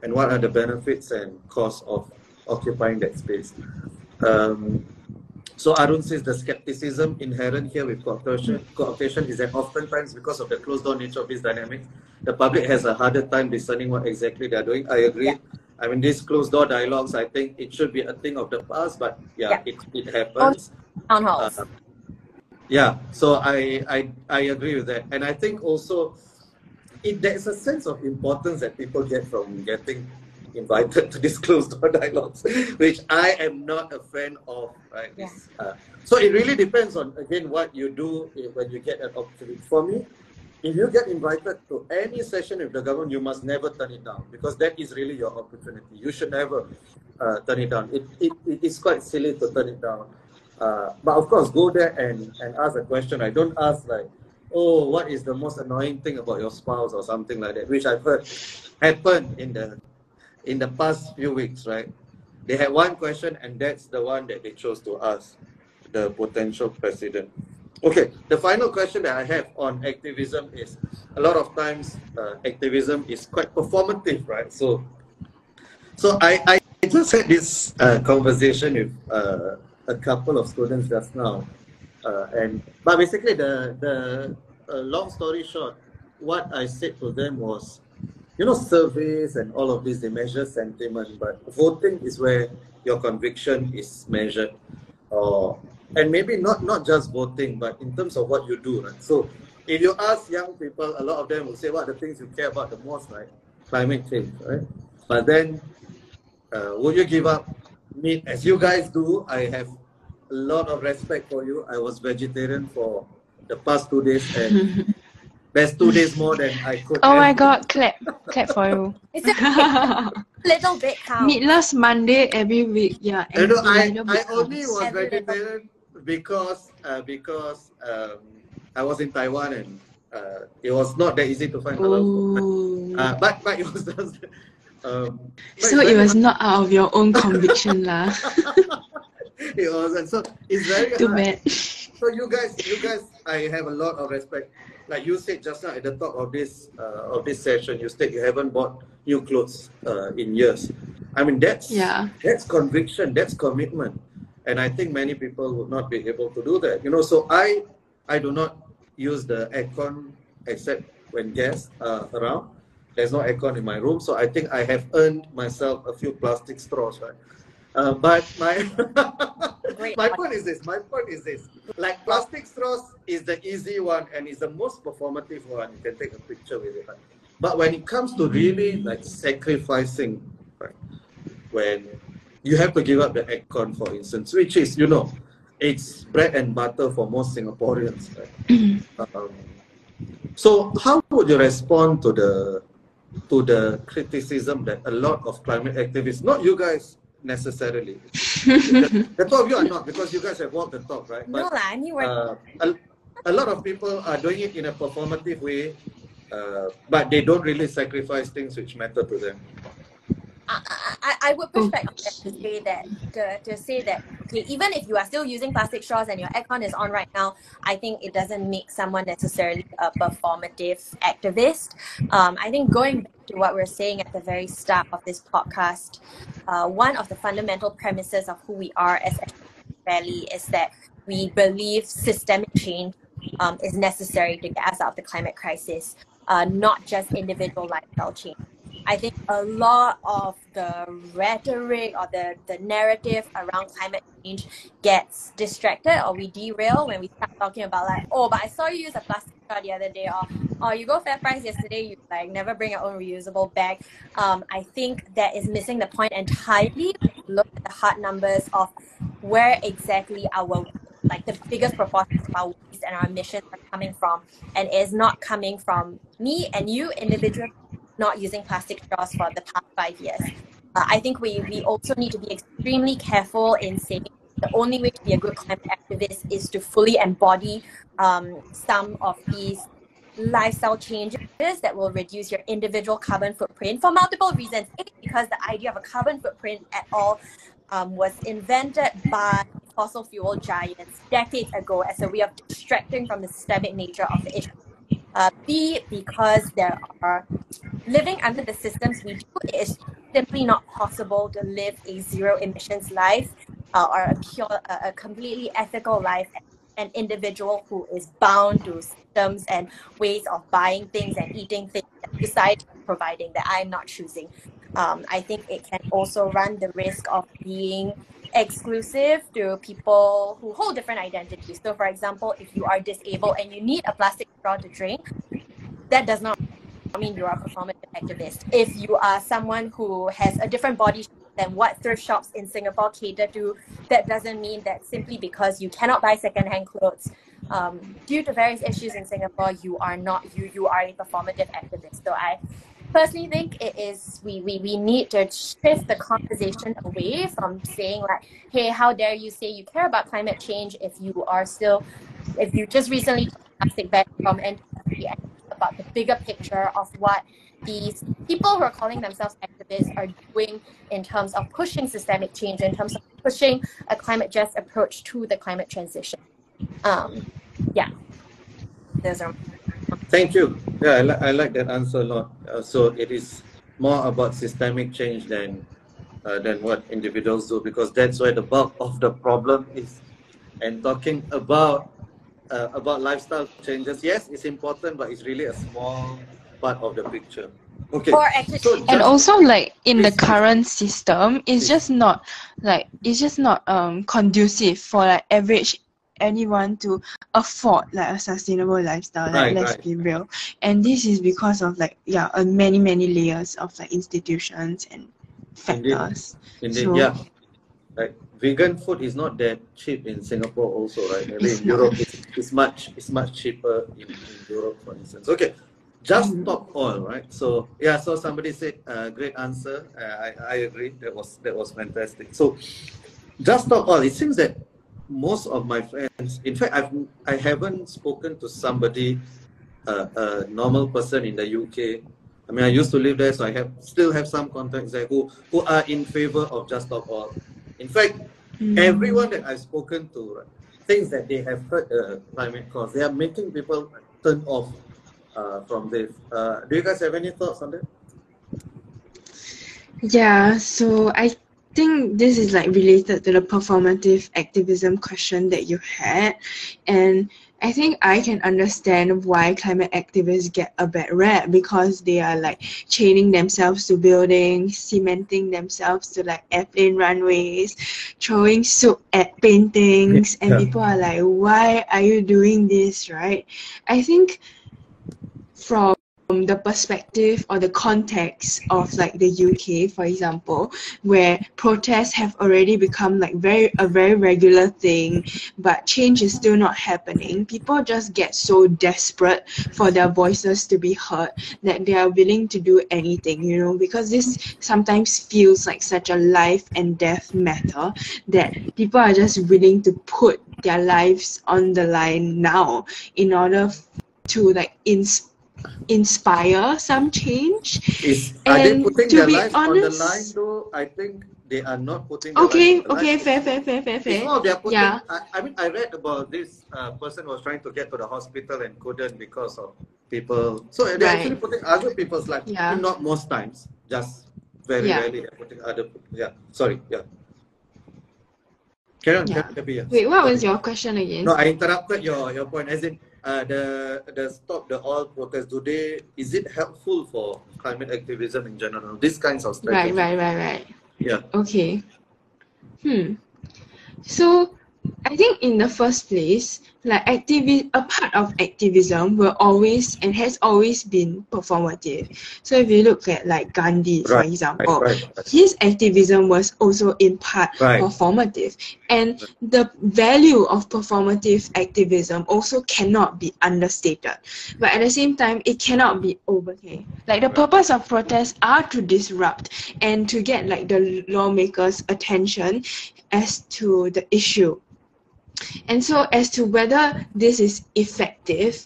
and what are the benefits and costs of occupying that space. So Arun says the skepticism inherent here with co-optation is that oftentimes because of the closed-door nature of this dynamic, the public has a harder time discerning what exactly they're doing. I agree. Yeah. I mean, these closed-door dialogues, I think it should be a thing of the past, but it happens. Town halls. So I agree with that. And I think also there's a sense of importance that people get from getting invited to these closed-door dialogues, which I am not a fan of. Right? So it really depends on, again, what you do when you get an opportunity. For me, if you get invited to any session with the government, you must never turn it down, because that is really your opportunity. You should never turn it down. It is quite silly to turn it down. But of course, go there and ask a question. I don't ask like, oh, what is the most annoying thing about your spouse or something like that, which I've heard happen in the past few weeks, right? They had one question, and that's the one that they chose to ask the potential president. Okay, the final question that I have on activism is a lot of times activism is quite performative, right? So I just had this conversation with a couple of students just now, but basically the long story short, what I said to them was, you know, surveys and all of this, they measure sentiment, but voting is where your conviction is measured. Or and maybe not just voting, but in terms of what you do, right? So if you ask young people, a lot of them will say what are the things you care about the most, right? Climate change, right? But then would you give up meat as you guys do? I have a lot of respect for you. I was vegetarian for the past 2 days, and there's 2 days more than I could Oh my ever. God, clap for you. It's a little bit count. Meatless Monday every week, yeah. You know, And a little I bit only counts. was Every little vegetarian because I was in Taiwan, and it was not that easy to find halal food. Oh. But it was just, but So it's it very was hard. not out of your own conviction lah. It wasn't. So it's very Too hard. bad. So you guys, I have a lot of respect. Like you said just now at the top of this session, you said you haven't bought new clothes in years. I mean, that's Yeah. conviction, that's commitment, and I think many people would not be able to do that. You know, so I do not use the aircon except when guests are around. There's no aircon in my room, so I think I have earned myself a few plastic straws, right? But my Great my point is this. Like plastic straws is the easy one and is the most performative one. You can take a picture with it. Right? But when it comes to really like sacrificing, right, when you have to give up the aircon, for instance, which is, you know, it's bread and butter for most Singaporeans. Right? So how would you respond to the criticism that a lot of climate activists, not you guys necessarily, the two of you are not, because you guys have walked the talk, right? No But lah, anyway. a lot of people are doing it in a performative way, but they don't really sacrifice things which matter to them. I would push back on that to say that okay, even if you are still using plastic straws and your aircon is on right now, I think it doesn't make someone necessarily a performative activist. I think going back to what we we're saying at the very start of this podcast, one of the fundamental premises of who we are as a rally is that we believe systemic change is necessary to get us out of the climate crisis, not just individual lifestyle change. I think a lot of the rhetoric or the narrative around climate change gets distracted, or we derail when we start talking about like, oh, but I saw you use a plastic straw the other day, or you go FairPrice yesterday, you like never bring your own reusable bag. I think that is missing the point entirely. Look at the hard numbers of where exactly our like the biggest proportion of our waste and our emissions are coming from, and it is not coming from me and you individually not using plastic straws for the past 5 years. I think we also need to be extremely careful in saying the only way to be a good climate activist is to fully embody some of these lifestyle changes that will reduce your individual carbon footprint for multiple reasons. A, because the idea of a carbon footprint at all was invented by fossil fuel giants decades ago as a way of distracting from the systemic nature of the issue. B, because there are living under the systems we do, it is simply not possible to live a zero emissions life or a completely ethical life. An individual who is bound to systems and ways of buying things and eating things that society is providing that I'm not choosing. I think it can also run the risk of being exclusive to people who hold different identities. So, for example, if you are disabled and you need a plastic straw to drink, that does not mean you are a performative activist. If you are someone who has a different body shape than what thrift shops in Singapore cater to, that doesn't mean that simply because you cannot buy secondhand clothes due to various issues in Singapore, you are not you are a performative activist. So I personally think it is we need to shift the conversation away from saying like, hey, how dare you say you care about climate change if you just recently took a plastic bag from NTC, and about the bigger picture of what these people who are calling themselves activists are doing in terms of pushing systemic change, in terms of pushing a climate just approach to the climate transition. Yeah, those are. Thank you. Yeah, I like that answer a lot. So it is more about systemic change than what individuals do, because that's where the bulk of the problem is. And talking about lifestyle changes, yes, it's important, but it's really a small part of the picture. Okay, Or actually, so And just also, like in the please, current system, please. it's just not conducive for like average anyone to afford like a sustainable lifestyle. Like, Right, let's right. be real. And this is because of like many layers of like institutions and Indeed, factors. indeed, So yeah. Like vegan food is not that cheap in Singapore also, right? Maybe it's in not. Europe it's much cheaper in Europe, for instance. Okay, just stop oil, right? So yeah, so somebody said great answer. I agree. That was fantastic. So just stop oil. It seems that most of my friends, in fact, I haven't spoken to somebody, a normal person in the UK. I mean, I used to live there, so I still have some contacts there who are in favor of just stop oil. In fact, everyone that I've spoken to, right, thinks that they have heard the climate cause. They are making people turn off from this. Do you guys have any thoughts on that? Yeah, so I think this is like related to the performative activism question that you had. And I think I can understand why climate activists get a bad rap, because they are like chaining themselves to buildings, cementing themselves to like airplane runways, throwing soup at paintings, and Yeah. people are like, why are you doing this, right? I think from the perspective or the context of like the UK, for example, where protests have already become like a very regular thing, but change is still not happening. People just get so desperate for their voices to be heard that they are willing to do anything, you know, because this sometimes feels like such a life and death matter that people are just willing to put their lives on the line now in order to like inspire some change. Are they And putting to their be lives on the line honest, though? I think they are not putting their lives on the line. It's fair. more they're putting. Yeah, I mean, I read about this person was trying to get to the hospital and couldn't because of people. So they're actually right. putting other people's lives. I Yeah, mean, not most times, just very yeah, rarely they're putting other. Yeah, sorry. Yeah, Karen, yeah. Debbie, yeah. Wait, what Sorry. was your question again? No, I interrupted your point. As in, the stop the oil protest. Is it helpful for climate activism in general? These kinds of strategies. Right. Yeah. Okay. So I think in the first place, like a part of activism will always and has always been performative. So if you look at like Gandhi, for Right. example, Right. his activism was also in part Right. performative. And the value of performative activism also cannot be understated. But at the same time, it cannot be overplayed. Like the purpose of protests are to disrupt and to get like the lawmakers' attention as to the issue. And so as to whether this is effective,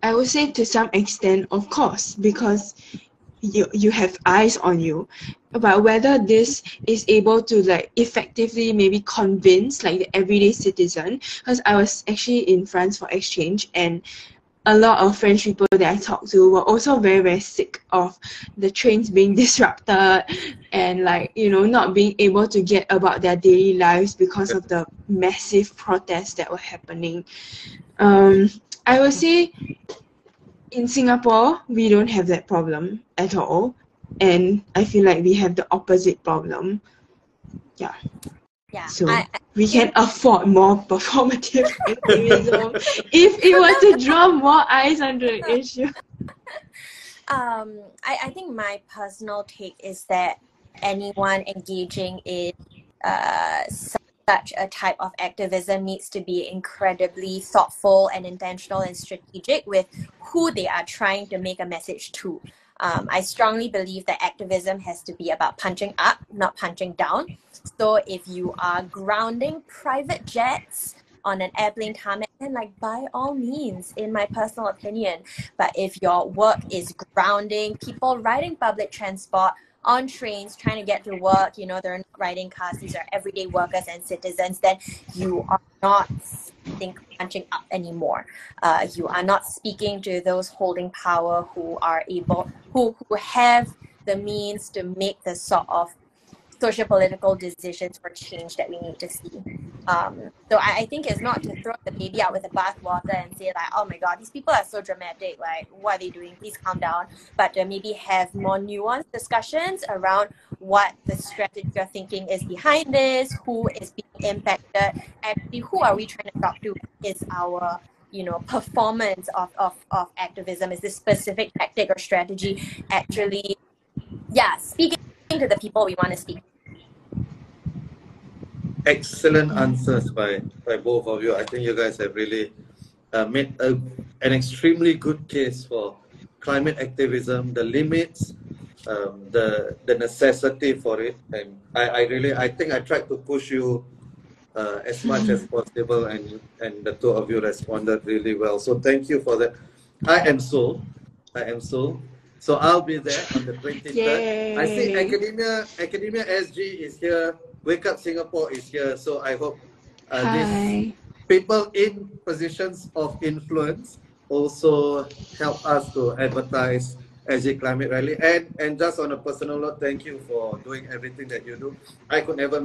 I would say to some extent, of course, because you have eyes on you. But whether this is able to like effectively maybe convince like the everyday citizen, because I was actually in France for exchange, and a lot of French people that I talked to were also very, very sick of the trains being disrupted and like, you know, not being able to get about their daily lives because of the massive protests that were happening. I would say in Singapore, we don't have that problem at all. And I feel like we have the opposite problem. Yeah. Yeah, So I we can think afford more performative activism if it were to draw more eyes onto the issue. I think my personal take is that anyone engaging in such a type of activism needs to be incredibly thoughtful and intentional and strategic with who they are trying to make a message to. I strongly believe that activism has to be about punching up, not punching down. So if you are grounding private jets on an airplane tarmac, then like by all means, in my personal opinion. But if your work is grounding people riding public transport, on trains, trying to get to work, you know, they're not riding cars, these are everyday workers and citizens, then you are not, I think, branching up anymore. You are not speaking to those holding power who are able, who have the means to make the sort of socio-political decisions for change that we need to see. So I think it's not to throw the baby out with the bathwater and say like, oh my god, these people are so dramatic, like what are they doing, please calm down, but to maybe have more nuanced discussions around what the strategy or thinking is behind this, who is being impacted, actually who are we trying to talk to, is our performance of activism, is this specific tactic or strategy actually speaking to the people we want to speak. Excellent answers by both of you. I think you guys have really made an extremely good case for climate activism, the limits, the necessity for it, and I think I tried to push you as much as possible, and the two of you responded really well. So thank you for that. I am so. So I'll be there on the 23rd. Yay. I see Academia SG is here. Wake Up Singapore is here. So I hope these people in positions of influence also help us to advertise SG Climate Rally. And just on a personal note, thank you for doing everything that you do. I could never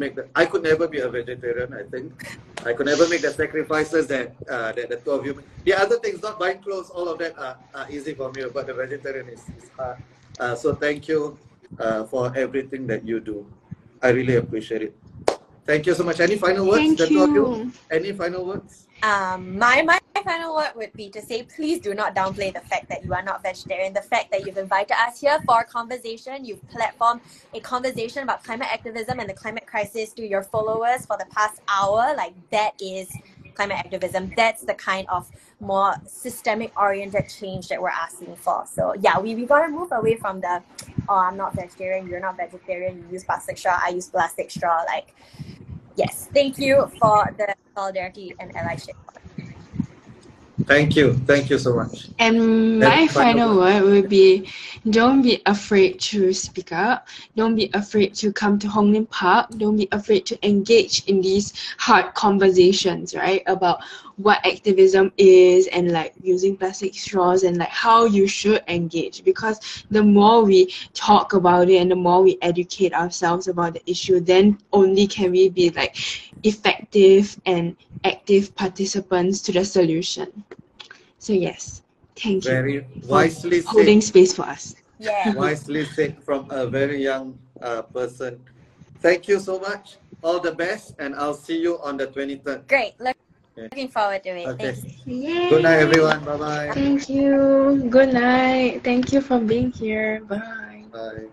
be a vegetarian, I think. I could never make the sacrifices that the two of you make. The other things, not buying clothes, all of that are easy for me, but the vegetarian is hard. So thank you for everything that you do. I really appreciate it. Thank you so much. Any final words? Thank the you. Two of you? Any final words? My final word would be to say, please do not downplay the fact that you are not vegetarian, the fact that you've invited us here for a conversation, you've platformed a conversation about climate activism and the climate crisis to your followers for the past hour. Like, that is climate activism. That's the kind of more systemic oriented change that we're asking for. So yeah, we gotta move away from the, oh, I'm not vegetarian, you're not vegetarian, you use plastic straw, I use plastic straw. Like, yes, thank you for the solidarity and allyship. Thank you so much. And my final word would be, don't be afraid to speak up. Don't be afraid to come to Hong Lim Park. Don't be afraid to engage in these hard conversations, right? About what activism is and like using plastic straws and like how you should engage. Because the more we talk about it and the more we educate ourselves about the issue, then only can we be like effective and active participants to the solution. So yes, thank you. Very wisely for holding space for us. Yeah. Wisely said from a very young person. Thank you so much. All the best, and I'll see you on the 23rd. Great. Looking forward to it. Okay. Thanks. Yay. Good night, everyone. Bye-bye. Thank you. Good night. Thank you for being here. Bye. Bye.